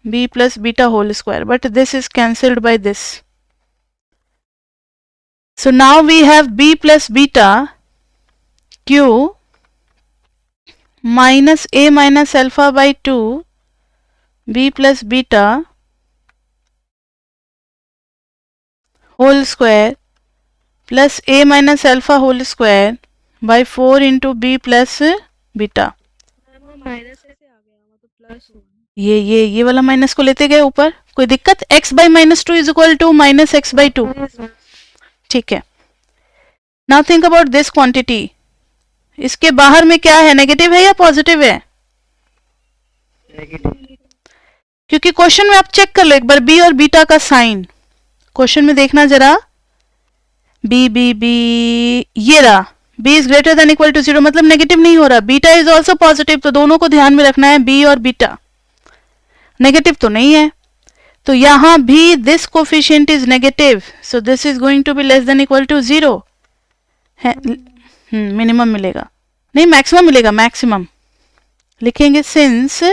b plus beta whole square, but this is cancelled by this. So now we have b plus beta q minus a minus alpha by 2 b plus beta whole square plus a minus alpha whole square by 4 into b plus beta. ये वाला minus को लेते गए ऊपर, कोई दिक्कत. x by minus 2 is equal to minus x by 2. ठीक है. Now think about this quantity. इसके बाहर में क्या है, नेगेटिव है या पॉजिटिव है? नेगेटिव. क्योंकि क्वेश्चन में आप चेक कर लो एक बार b और बीटा का साइन. क्वेश्चन में देखना जरा, बी बी बी, ये रहा b is greater than equal to 0, मतलब नेगेटिव नहीं हो रहा. बीटा इज ऑल्सो पॉजिटिव, तो दोनों को ध्यान में रखना है, b और बीटा. नेगेटिव तो नहीं है, तो यहां भी this coefficient is negative, so this is going to be less than equal to 0. Minimum मिलेगा, नहीं मैक्सिमम मिलेगा, मैक्सिमम लिखेंगे. Since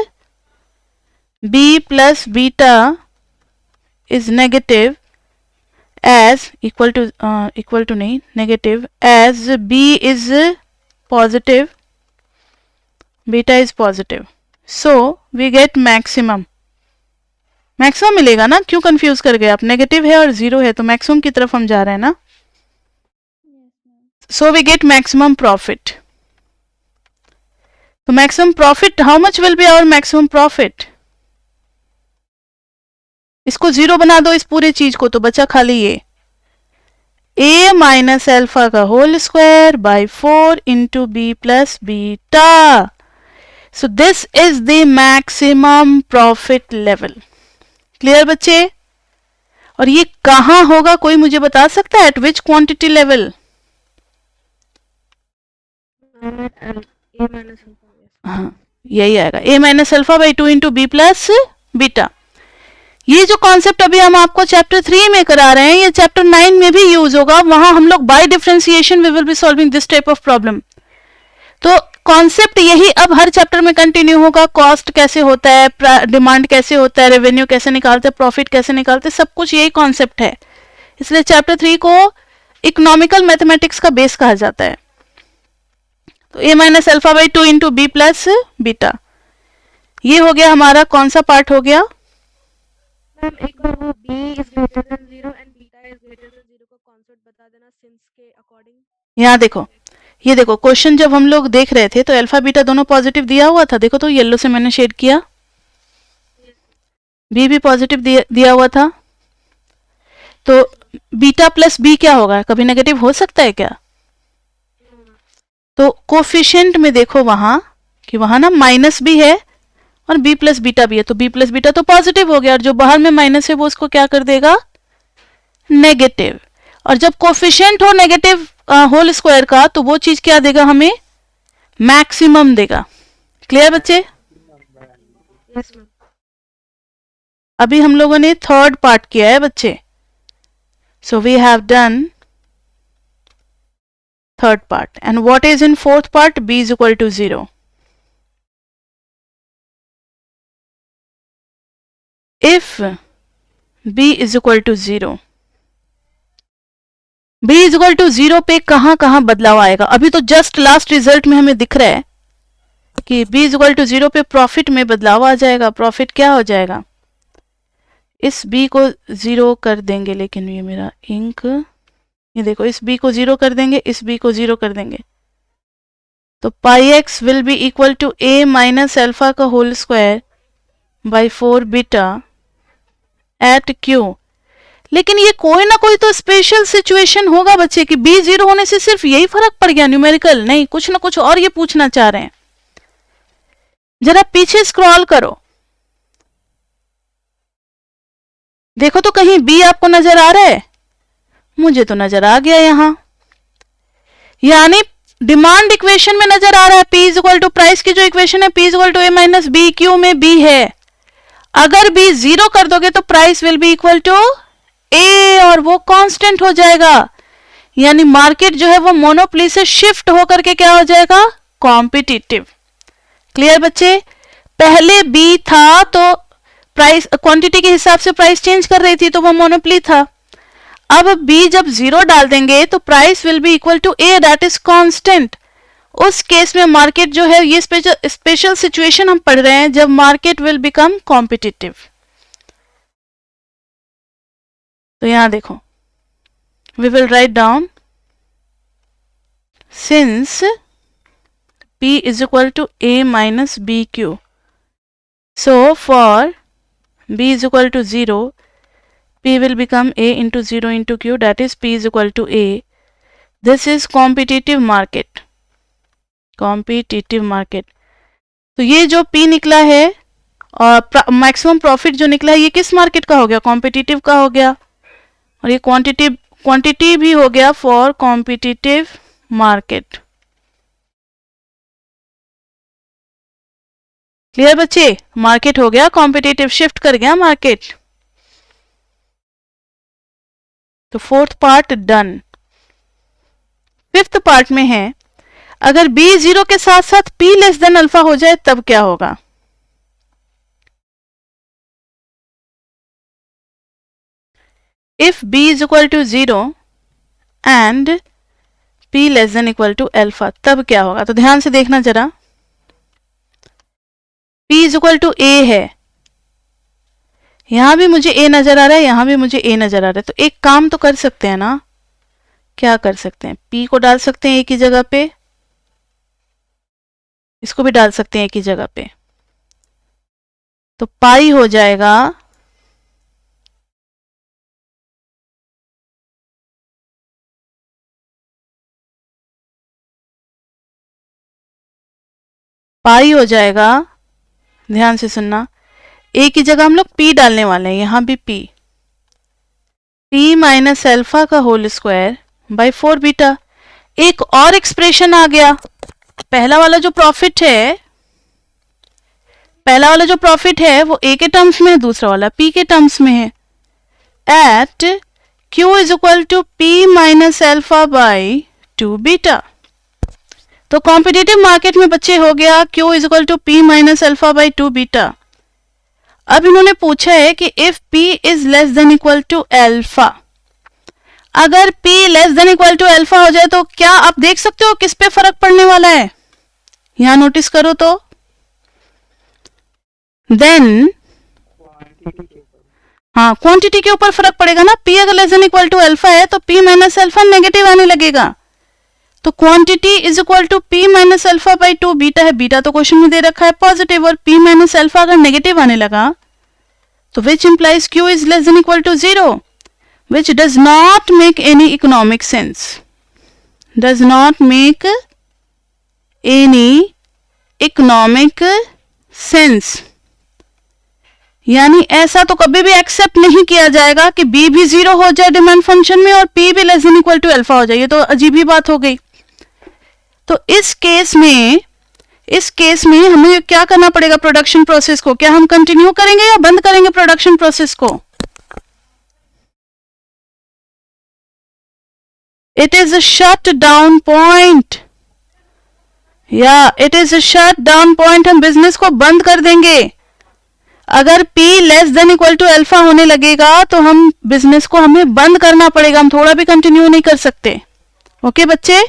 b plus beta is negative as equal to नहीं negative, as b is positive, beta is positive, so we get maximum. Maximum मिलेगा ना, क्यों confuse कर गए आप, नेगेटिव है और 0 है तो मैक्सिमम की तरफ हम जा रहे हैं ना. so we get maximum profit. तो maximum profit, how much will be our maximum profit? इसको 0 बना दो इस पूरे चीज को, तो बचा खाली ये a माइनस एल्फा का whole square by 4 into b plus beta. So this is the maximum profit level. Clear बच्चे? और ये कहां होगा कोई मुझे बता सकता है, एट विच क्वांटिटी लेवल? हाँ यही आएगा, a minus alpha by 2 into b plus beta. ये जो कॉन्सेप्ट अभी हम आपको चैप्टर 3 में करा रहे हैं, ये चैप्टर 9 में भी यूज होगा. वहां हम लोग by differentiation we will be solving this type of problem. तो कॉन्सेप्ट यही अब हर चैप्टर में कंटिन्यू होगा. कॉस्ट कैसे होता है, डिमांड कैसे होता है, रेवेन्यू कैसे निकालते हैं, प्रॉफिट कैसे निकालते हैं, सब कुछ यही कॉन्सेप्ट है. इसलिए चैप्टर 3 को इकोनॉमिकल मैथमेटिक्स का बेस कहा जाता है. तो a minus alpha by 2 into b plus beta, ये हो गया हमारा कौन सा पार्ट हो गया? मैम एक बार वो b is greater then 0 and beta is greater then 0 का कॉन्सेप्ट बता देना सिंस के अकॉर्डिंग। यहाँ देखो, ये देखो क्वेश्चन जब हम लोग देख रहे थे तो अल्फा बीटा दोनों पॉजिटिव दिया हुआ था, देखो तो येलो से मैंने शेड किया, बी भी पॉजिटिव दिया हुआ था, तो बीटा प्लस बी क्या होगा, कभी नेगेटिव हो सकता है क्या? तो कोफिशिएंट में देखो वहां कि वहां ना माइनस भी है और b प्लस बीटा भी है, तो b प्लस बीटा तो पॉजिटिव हो गया, और जो बाहर में माइनस है वो उसको क्या कर देगा, नेगेटिव। और जब कोफिशिएंट हो नेगेटिव होल स्क्वायर का तो वो चीज क्या देगा हमें, मैक्सिमम देगा। क्लियर बच्चे? Yes ma'am. अभी हम लोगों ने थर्ड पार्ट किया है बच्चे, so we have done third part, and what is in fourth part, b is equal to 0। if b is equal to 0, b is equal to 0 पे कहां कहां बदलाव आएगा? अभी तो जस्ट लास्ट रिजल्ट में हमें दिख रहा है कि b is equal to 0 पे प्रॉफिट में बदलाव आ जाएगा। प्रॉफिट क्या हो जाएगा, इस b को 0 कर देंगे, लेकिन ये मेरा इंक, ये देखो इस b को 0 कर देंगे, इस b को 0 कर देंगे, तो pi x will be equal to a minus alpha का whole square by 4 beta at q. लेकिन ये कोई ना कोई तो स्पेशल सिचुएशन होगा बच्चे कि b 0 होने से सिर्फ यही फर्क पड़ गया न्यूमेरिकल, नहीं कुछ ना कुछ और ये पूछना चाह रहे हैं। जरा पीछे स्क्रॉल करो, देखो तो कहीं b आपको नजर आ रहा है, मुझे तो नजर आ गया यहां, यानी डिमांड इक्वेशन में नजर आ रहा है p is equal to, price की जो इक्वेशन है p is equal to a minus b, q में b है, अगर b 0 कर दोगे तो price will be equal to a और वो कांस्टेंट हो जाएगा, यानी मार्केट जो है वो मोनोपोली से शिफ्ट होकर के क्या हो जाएगा, कॉम्पिटिटिव। क्लियर बच्चे? पहले b था तो प्राइस क्वांटिटी के हिसाब से प्राइस चेंज कर रही थी तो वो मोनोपोली था, अब b जब 0 डाल देंगे तो price will be equal to a, that is constant. उस केस में मार्केट जो है, ये स्पेशल सिचुएशन हम पढ़ रहे हैं जब मार्केट विल बिकम कॉम्पिटिटिव। तो यहां देखो, we will write down since p is equal to a minus b q, so for b is equal to 0, p will become a into 0 into q, that is p is equal to a. This is competitive market, competitive market. तो ये जो P निकला है और maximum profit जो निकला है, ये किस मार्केट का हो गया, कॉम्पिटिटिव का हो गया, और ये क्वांटिटी भी हो गया फॉर कॉम्पिटिटिव मार्केट। क्लियर बच्चे? मार्केट हो गया कॉम्पिटिटिव, शिफ्ट कर गया मार्केट। तो fourth part done. Fifth part में है, अगर b 0 के साथ साथ p लेस देन अल्फा हो जाए तब क्या होगा? If b is equal to 0 and p less than equal to alpha, तब क्या होगा? तो ध्यान से देखना जरा, p is equal to a है, यहां भी मुझे a नजर आ रहा है, यहां भी मुझे a नजर आ रहा है, तो एक काम तो कर सकते हैं ना, क्या कर सकते हैं, p को डाल सकते हैं एक ही जगह पे, इसको भी डाल सकते हैं एक ही जगह पे, तो पाई हो जाएगा पाई हो जाएगा, ध्यान से सुनना, एक ही जगह हम लोग p डालने वाले हैं, यहां भी p माइनस एल्फा का होल स्क्वायर बाई 4 बीटा। एक और एक्सप्रेशन आ गया, पहला वाला जो प्रॉफिट है वो a के टर्म्स में है, दूसरा वाला p के टर्म्स में है, at q is equal to p minus alpha by 2 beta. तो कॉम्पिटिटिव मार्केट में बच्चे हो गया q is equal to p minus alpha by 2 beta. अब इन्होंने पूछा है कि if p is less than equal to alpha, अगर p less than equal to alpha हो जाए तो क्या आप देख सकते हो किस पे फर्क पड़ने वाला है, यहां नोटिस करो तो, देन हाँ, क्वांटिटी के ऊपर फर्क पड़ेगा ना। P अगर less than equal to alpha है तो P माइनस अल्फा नेगेटिव आने लगेगा। तो quantity is equal to P minus alpha by 2 beta है, बीटा तो क्वेश्चन में दे रखा है पॉजिटिव, और P माइनस अल्फा अगर नेगेटिव आने लगा तो which implies Q is less than equal to 0, which does not make any economic sense, does not make any economic sense। यानी ऐसा तो कभी भी एक्सेप्ट नहीं किया जाएगा कि B भी 0 हो जाए डिमांड फंक्शन में और P भी less than equal to alpha हो जाए, ये तो अजीब ही बात हो गई। तो इस केस में हमें क्या करना पड़ेगा, प्रोडक्शन प्रोसेस को क्या हम कंटिन्यू करेंगे या बंद करेंगे प्रोडक्शन प्रोसेस को? It is a shutdown point, it is a shutdown point। हम बिजनेस को बंद कर देंगे। अगर P less than equal to alpha होने लगेगा तो हम बिजनेस को हमें बंद करना पड़ेगा, हम थोड़ा भी कंटिन्यू नहीं कर सकते। ओके बच्चे,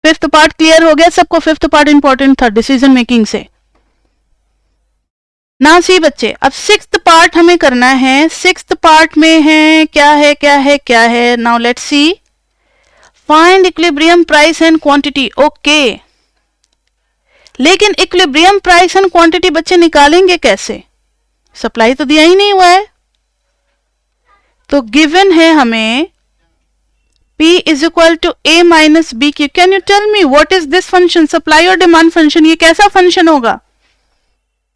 फिफ्थ पार्ट क्लियर हो गया सबको? फिफ्थ पार्ट इंपॉर्टेंट था डिसीजन मेकिंग से ना। सी बच्चे, अब सिक्स्थ पार्ट हमें करना है। सिक्स्थ पार्ट में है क्या है क्या है क्या है, now let's see. Find equilibrium price and quantity. Okay, लेकिन इक्विलिब्रियम प्राइस एंड क्वांटिटी बच्चे निकालेंगे कैसे? सप्लाई तो दिया ही नहीं हुआ है। तो गिवन है हमें P is equal to A minus b q. Can you tell me what is this function, supply और डिमांड फंक्शन? ये कैसा फंक्शन होगा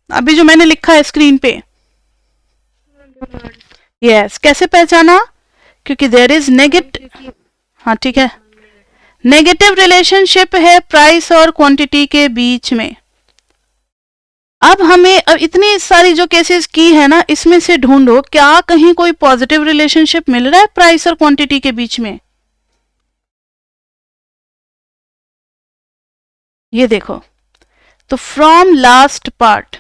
अभी जो मैंने लिखा है स्क्रीन पे? यस, कैसे पहचाना? क्योंकि देयर इज नेगेटिव, हाँ ठीक है, नेगेटिव रिलेशनशिप है प्राइस और क्वांटिटी के बीच में। अब हमें अब इतनी सारी जो केसेस की है ना, इसमें से ढूंढो क्या कहीं कोई पॉजिटिव रिलेशनशिप मिल रहा है प्राइस और क्वांटिटी के बीच में। ये देखो, तो from last part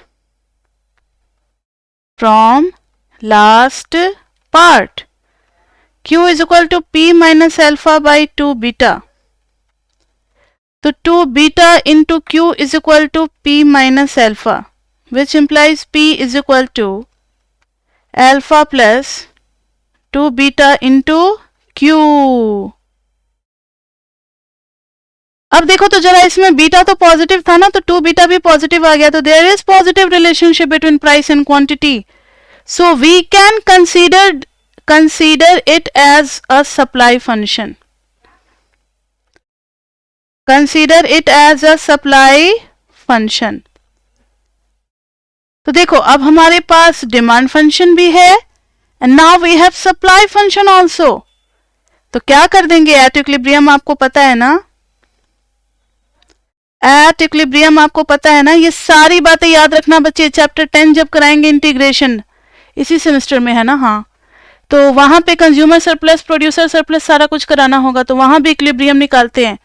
Q is equal to P minus alpha by 2 beta. तो 2 beta into Q is equal to P minus alpha, which implies P is equal to alpha plus 2 beta into Q। अब देखो तो जरा, इसमें beta तो positive था ना, तो 2 बीटा भी पॉजिटिव आ गया, तो there is positive relationship between price and quantity. So we can consider it as a supply function. Consider it as a supply function. तो देखो, अब हमारे पास डिमांड फंक्शन भी है and now we have supply function also. तो क्या कर देंगे, एट इक्विलिब्रियम आपको पता है ना, एट इक्विलिब्रियम आपको पता है ना, ये सारी बातें याद रखना बच्चे। चैप्टर 10 जब कराएंगे इंटीग्रेशन, इसी सेमेस्टर में है ना, हाँ, तो वहां पे कंज्यूमर सरप्लस, प्रोड्यूसर सरप्लस सारा कुछ कराना होगा, तो वहां भी इक्विलिब्रियम निकालते हैं।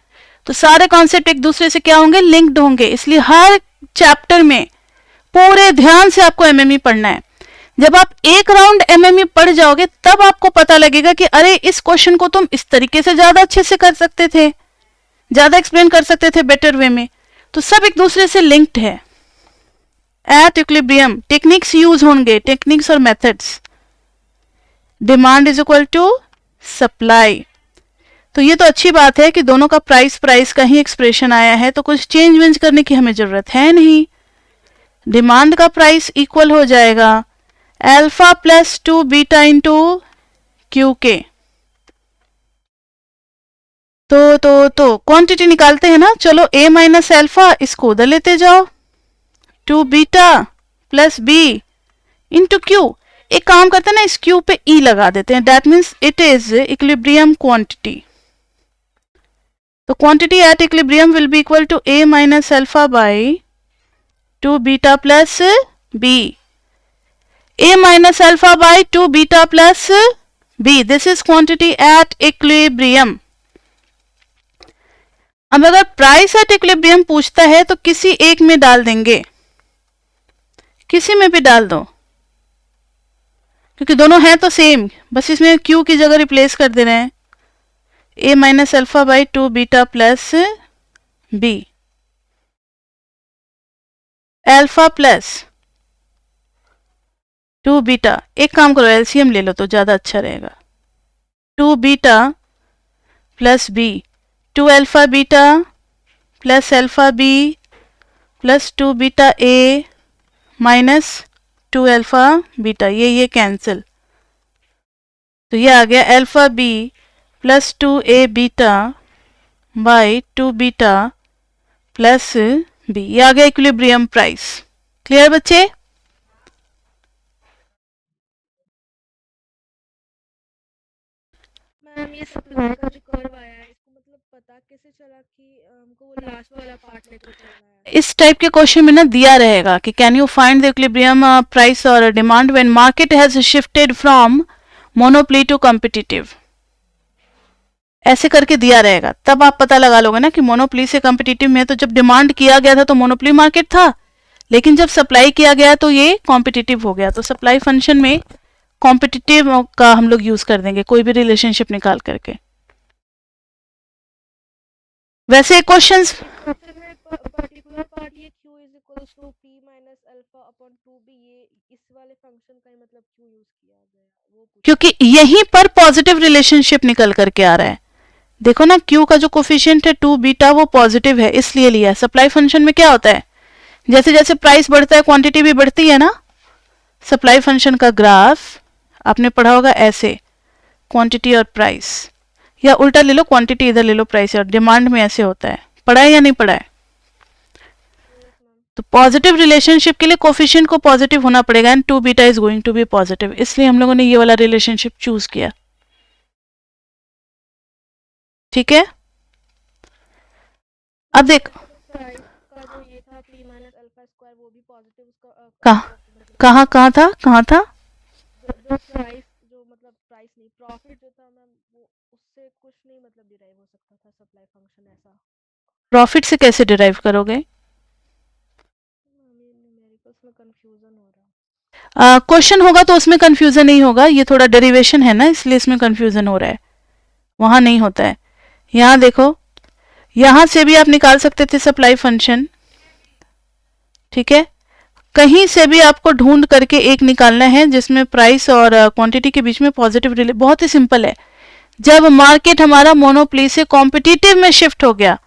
तो सारे कॉन्सेप्ट एक दूसरे से क्या होंगे, लिंक्ड होंगे। इसलिए हर चैप्टर में पूरे ध्यान से आपको एमएमई पढ़ना है। जब आप एक राउंड एमएमई पढ़ जाओगे तब आपको पता लगेगा कि अरे इस क्वेश्चन को तुम इस तरीके से ज्यादा अच्छे से कर सकते थे, ज्यादा एक्सप्लेन कर सकते थे बेटर वे में। तो सब एक दूसरे से लिंक्ड है। एट इक्विलिब्रियम टेक्निक्स यूज होंगे, टेक्निक्स और methods. Demand is equal to supply. तो ये तो अच्छी बात है कि दोनों का प्राइस का ही एक्सप्रेशन आया है, तो कुछ चेंज वेंज करने की हमें जरूरत है नहीं। डिमांड का प्राइस इक्वल हो जाएगा alpha plus 2 beta into Q के। तो क्वांटिटी निकालते हैं ना, चलो A माइनस अल्फा, इसको उधर लेते जाओ, 2 beta plus b into q. एक काम करते हैं ना, इस क्यू पे E लगा देते हैं, that means it is equilibrium quantity. तो quantity at equilibrium will be equal to A minus alpha by 2 beta plus b. A minus alpha by 2 beta plus b, this is quantity at equilibrium. अब अगर price at equilibrium पूछता है तो किसी एक में डाल देंगे, किसी में भी डाल दो, क्योंकि दोनों हैं तो सेम, बस इसमें Q की जगह रिप्लेस कर दे रहे हैं। A minus alpha by 2 beta plus b. Alpha plus 2 beta, एक काम करो एलसीएम ले लो तो ज़्यादा अच्छा रहेगा, 2 beta plus b, 2 alpha beta plus alpha b plus 2 beta a minus 2 alpha beta, ये कैंसिल, तो ये आ गया alpha b plus 2 a beta by 2 beta plus b, ये आ गया इक्विलिब्रियम प्राइस। क्लियर बच्चे? मैम ये सप्लाई का जो कर्व आया है इसको मतलब पता कैसे चला कि हमको वो लास्ट वाला पार्ट लेकर चलना है? इस टाइप के क्वेश्चन में ना दिया रहेगा कि can you find the equilibrium price और demand when market has shifted from monopoly to competitive, ऐसे करके दिया रहेगा, तब आप पता लगा लोगे ना कि मोनोपोली से कॉम्पिटिटिव में। तो जब डिमांड किया गया था तो मोनोपोली मार्केट था, लेकिन जब सप्लाई किया गया तो ये कॉम्पिटिटिव हो गया, तो सप्लाई फंक्शन में कॉम्पिटिटिव का हम लोग यूज कर देंगे कोई भी रिलेशनशिप निकाल करके। वैसे क्वेश्चंस पर्टिकुलर पार्ट ये q is equals to p minus alpha upon 2b, ये इस वाले फंक्शन का ही मतलब क्यों यूज किया गया वो पूछ। क्योंकि यहीं पर पॉजिटिव रिलेशनशिप निकल करके आ रहा है। देखो ना Q का जो कोफिशिएंट है 2 बीटा वो पॉजिटिव है, इसलिए लिया। सप्लाई फंक्शन में क्या होता है, जैसे जैसे प्राइस बढ़ता है क्वांटिटी भी बढ़ती है ना। सप्लाई फंक्शन का ग्राफ आपने पढ़ा होगा ऐसे, क्वांटिटी और प्राइस, या उल्टा ले लो, क्वांटिटी इधर ले लो प्राइस, और डिमांड में ऐसे होता है। पढ़ा है या नहीं पढ़ा है? तो पॉजिटिव रिलेशनशिप के लिए कोफिशिएंट को पॉजिटिव होना पड़ेगा and 2 beta is going to be positive, इसलिए हम लोगों ने ये वाला रिलेशनशिप चूज किया। ठीक है, अब देख प्राइस का जो ये था p माइनस अल्फा स्क्वायर वो भी पॉजिटिव, उसका कहाँ था जो प्राइस जो मतलब प्राइस नहीं प्रॉफिट जो था मैम वो उससे कुछ नहीं मतलब डिराइव हो सकता था सप्लाई फंक्शन ऐसा। प्रॉफिट से कैसे डिराइव करोगे? न्यूमेरिकल्स में कंफ्यूजन हो रहा है। क्वेश्चन होगा तो उसमें कंफ्यूजन नहीं होगा, ये थोड़ा डेरिवेशन है ना इसलिए इसमें कंफ्यूजन हो रहा है, वहां नहीं होता है। यहाँ देखो, यहां से भी आप निकाल सकते थे सप्लाई फंक्शन, ठीक है। कहीं से भी आपको ढूंढ करके एक निकालना है जिसमें प्राइस और क्वांटिटी के बीच में पॉजिटिव रिले, बहुत ही सिंपल है। जब मार्केट हमारा मोनोपोली से कॉम्पिटिटिव में शिफ्ट हो गया,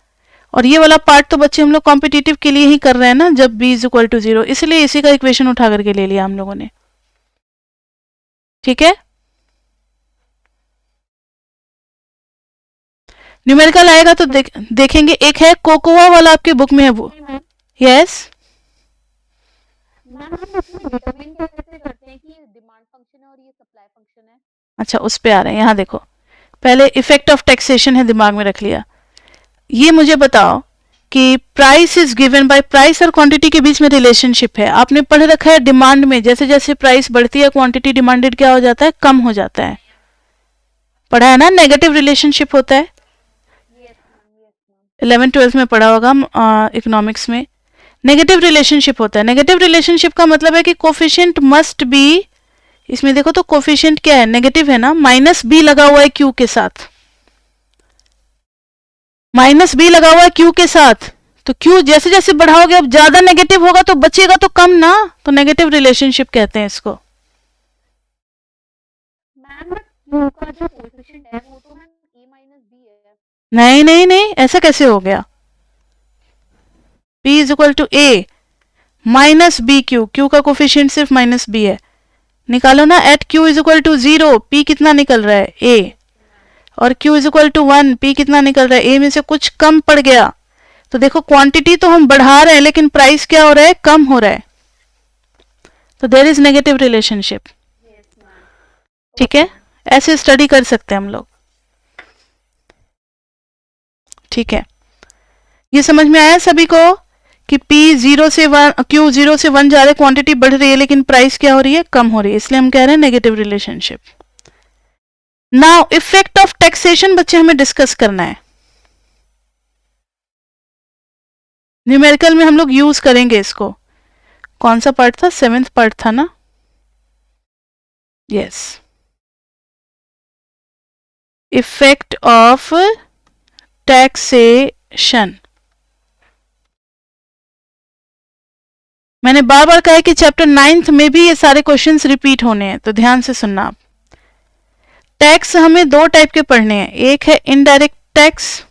और ये वाला पार्ट तो बच्चे हम लोग कॉम्पिटिटिव के लिए ही कर रहे हैं ना, जब b इज इक्वल टू 0, इसलिए इसी का इक्वेशन उठा करके ले लिया हम लोगों ने। ठीक है, न्यूमेरिकल आएगा तो देखेंगे। एक है कोकोआ वाला आपके बुक में है वो, यस मैम हम उसमें डिटरमिन कैसे करते हैं कि ये डिमांड फंक्शन है और ये सप्लाई फंक्शन है? अच्छा, उस पे आ रहे हैं। यहाँ देखो, पहले इफेक्ट ऑफ टैक्सेशन है, दिमाग में रख लिया। ये मुझे बताओ कि price is given bye, price और क्वांटिटी के बीच में रिलेशनशिप है। आपने पढ़ रखा है डिमांड में, जैसे जैसे प्राइस बढ़ती है क्वांटिटी डिमांडेड क्या हो जाता है, कम हो जाता है। पढ़ा है ना, नेगेटिव रिलेशनशिप होता है। 11th-12th में पढ़ा होगा इकोनॉमिक्स में। नेगेटिव रिलेशनशिप होता है। नेगेटिव रिलेशनशिप का मतलब है कि कोफिशिएंट मस्ट बी, इसमें देखो तो कोफिशिएंट क्या है, नेगेटिव है ना, माइनस बी लगा हुआ है क्यू के साथ, माइनस बी लगा हुआ है क्यू के साथ। तो क्यू जैसे जैसे बढ़ाओगे, अब ज्यादा नेगेटिव होगा तो बचेगा तो कम ना, तो नेगेटिव रिलेशनशिप कहते हैं इसको। मैम क्यू का जो कोएफिशिएंट है वो तो मैम a माइनस b है। नहीं नहीं नहीं, ऐसा कैसे हो गया? p is equal to a minus b q, q का कोफिशिएंट सिर्फ माइनस बी है। निकालो ना, at q is equal to 0 p कितना निकल रहा है a, और q is equal to 1 p कितना निकल रहा है a में से कुछ कम पड़ गया। तो देखो क्वांटिटी तो हम बढ़ा रहे हैं लेकिन प्राइस क्या हो रहा है, कम हो रहा है, तो देयर इज नेगेटिव रिलेशनशिप। ठीक है, ऐसे स्टडी कर सकते हैं हम लोग। ठीक है, ये समझ में आया सभी को कि P 0 से 1, Q 0 से 1 जा रहे, क्वांटिटी बढ़ रही है लेकिन प्राइस क्या हो रही है, कम हो रही है, इसलिए हम कह रहे हैं negative relationship. Now effect of taxation बच्चे हमें डिस्कस करना है। न्यूमेरिकल में हम लोग यूज करेंगे इसको। कौन सा पार्ट था, 7th पार्ट था ना, यस। Effect of taxation. मैंने बार बार कहा है कि चैप्टर 9th में भी ये सारे क्वेश्चंस रिपीट होने हैं, तो ध्यान से सुनना आप। टैक्स हमें दो टाइप के पढ़ने हैं, एक है इनडायरेक्ट टैक्स,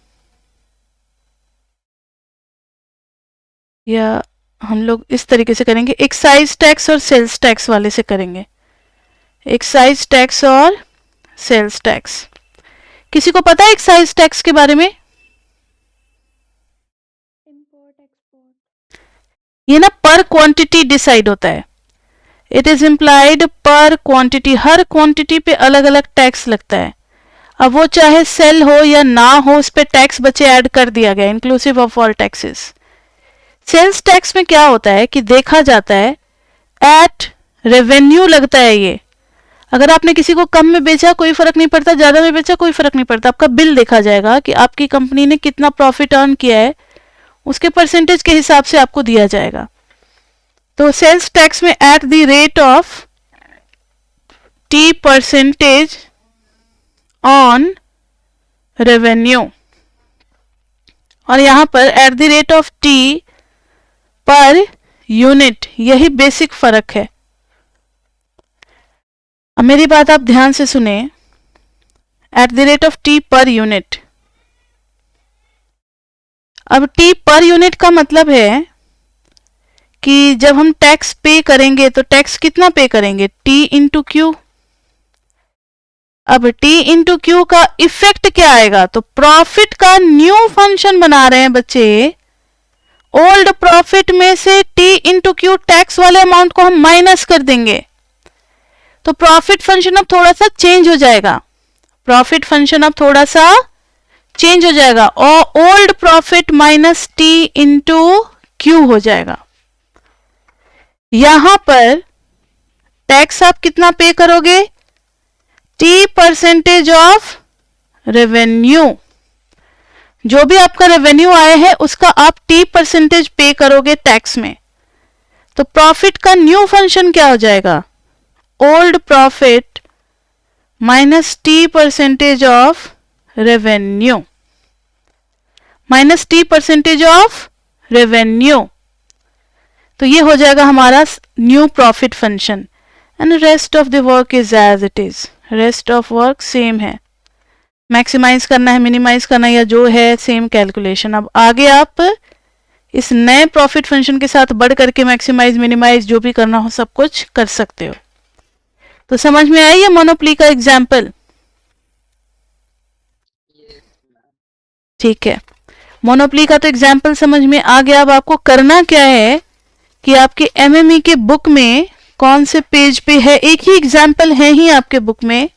या हम लोग इस तरीके से करेंगे, एक्साइज टैक्स और सेल्स टैक्स वाले से करेंगे, एक्साइज टैक्स और सेल्स टैक्स। किसी को पता है एक्साइज टैक्स के बारे में? Import export. ये ना पर क्वांटिटी डिसाइड होता है, इट इज इम्प्लाइड पर क्वांटिटी, हर क्वांटिटी पे अलग अलग टैक्स लगता है। अब वो चाहे सेल हो या ना हो, उस पे टैक्स बचे ऐड कर दिया गया, inclusive of all taxes. Sales tax में क्या होता है कि देखा जाता है एट रेवेन्यू लगता है ये। अगर आपने किसी को कम में बेचा कोई फर्क नहीं पड़ता, ज्यादा में बेचा कोई फर्क नहीं पड़ता, आपका बिल देखा जाएगा कि आपकी कंपनी ने कितना प्रॉफिट अर्न किया है, उसके परसेंटेज के हिसाब से आपको दिया जाएगा। तो सेल्स टैक्स में at the rate of T percentage on revenue, और यहां पर at the rate of T per unit, यही बेसिक फर्क है। अब मेरी बात आप ध्यान से सुने, at the rate of T per unit. अब टी पर यूनिट का मतलब है कि जब हम टैक्स पे करेंगे तो टैक्स कितना पे करेंगे, टी इंटू क्यू। अब टी इंटू क्यू का इफेक्ट क्या आएगा, तो प्रॉफिट का न्यू फंक्शन बना रहे हैं बच्चे, ओल्ड प्रॉफिट में से टी इंटू क्यू टैक्स वाले अमाउंट को हम माइनस कर देंगे, तो प्रॉफिट फंक्शन अब थोड़ा सा चेंज हो जाएगा, प्रॉफिट फंक्शन अब थोड़ा सा चेंज हो जाएगा, और old profit minus T into Q हो जाएगा। यहां पर टैक्स आप कितना पे करोगे, टी परसेंटेज ऑफ रेवेन्यू, जो भी आपका रेवेन्यू आया है उसका आप टी परसेंटेज पे करोगे टैक्स में। तो प्रॉफिट का न्यू फंक्शन क्या हो जाएगा, old profit minus t percentage of revenue, minus t percentage of revenue. तो ये हो जाएगा हमारा new profit function, and rest of the work is as it is, rest of work same है, मैक्सिमाइज करना है, मिनिमाइज करना है, या जो है सेम कैलकुलेशन। अब आगे आप इस नए प्रॉफिट फंक्शन के साथ बढ़ करके मैक्सिमाइज मिनिमाइज जो भी करना हो सब कुछ कर सकते हो। तो समझ में आई है मोनोप्ली का एग्जाम्पल? ठीक है, मोनोप्ली का तो एग्जाम्पल समझ में आ गया। अब आपको करना क्या है कि आपके एमएमई के बुक में कौन से पेज पे है, एक ही एग्जाम्पल है ही आपके बुक में,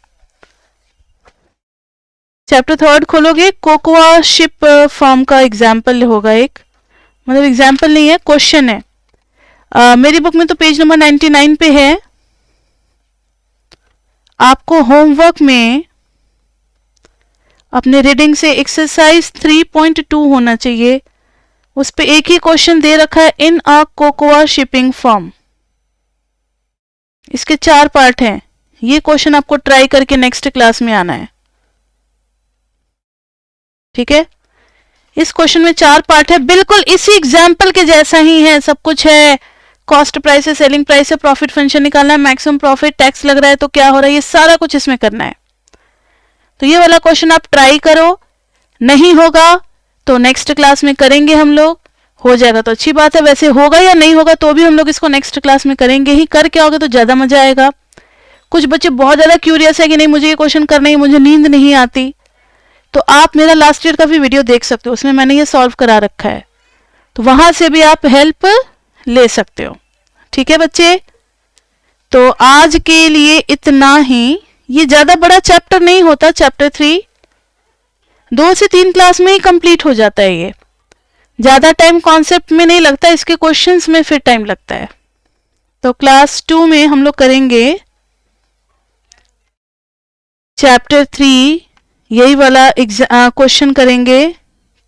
चैप्टर 3 खोलोगे, कोकोआ शिप फॉर्म का एग्जाम्पल होगा एक, मतलब एग्जाम्पल नहीं है, क्वेश्चन है। मेरी बुक में तो पेज नंबर 99 पे है। आपको होमवर्क में अपने रीडिंग से एक्सरसाइज 3.2 होना चाहिए, उस पे एक ही क्वेश्चन दे रखा है, इन अ कोकोआ शिपिंग फॉर्म। इसके 4 पार्ट हैं, ये क्वेश्चन आपको ट्राई करके नेक्स्ट क्लास में आना है, ठीक है। इस क्वेश्चन में 4 पार्ट है, बिल्कुल इसी एग्जाम्पल के जैसा ही है, सब कुछ है, कॉस्ट प्राइस है, सेलिंग प्राइस है, प्रॉफिट फंक्शन निकालना है, मैक्सिमम प्रॉफिट, टैक्स लग रहा है तो क्या हो रहा है, ये सारा कुछ इसमें करना है। तो ये वाला क्वेश्चन आप ट्राई करो, नहीं होगा तो नेक्स्ट क्लास में करेंगे हम लोग, हो जाएगा तो अच्छी बात है, वैसे होगा या नहीं होगा तो भी हम लोग इसको नेक्स्ट क्लास में करेंगे ही, करके आओगे तो ज्यादा मजा आएगा। कुछ बच्चे बहुत ज्यादा क्यूरियस है कि नहीं मुझे ये क्वेश्चन करना है, मुझे नींद नहीं आती, तो आप मेरा लास्ट ईयर का भी वीडियो देख सकते हो, उसमें मैंने ये सॉल्व करा रखा है, तो वहां से भी आप हेल्प ले सकते हो, ठीक है बच्चे। तो आज के लिए इतना ही, ये ज्यादा बड़ा चैप्टर नहीं होता, चैप्टर 3 2 से 3 क्लास में ही कंप्लीट हो जाता है, ये ज्यादा टाइम कॉन्सेप्ट में नहीं लगता, इसके क्वेश्चंस में फिर टाइम लगता है। तो क्लास 2 में हम लोग करेंगे चैप्टर 3, यही वाला क्वेश्चन करेंगे,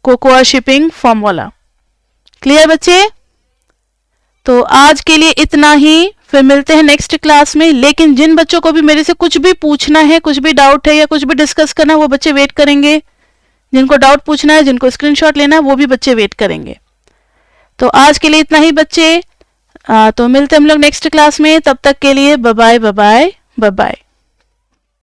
कोकोआ शिपिंग फॉर्म वाला। क्लियर बच्चे? तो आज के लिए इतना ही, फिर मिलते हैं नेक्स्ट क्लास में। लेकिन जिन बच्चों को भी मेरे से कुछ भी पूछना है, कुछ भी डाउट है या कुछ भी डिस्कस करना है, वो बच्चे वेट करेंगे। जिनको डाउट पूछना है, जिनको स्क्रीनशॉट लेना है, वो भी बच्चे वेट करेंगे। तो आज के लिए इतना ही बच्चे, तो मिलते हैं हम लोग नेक्स्ट क्लास में, तब तक के लिए bye bye bye bye bye.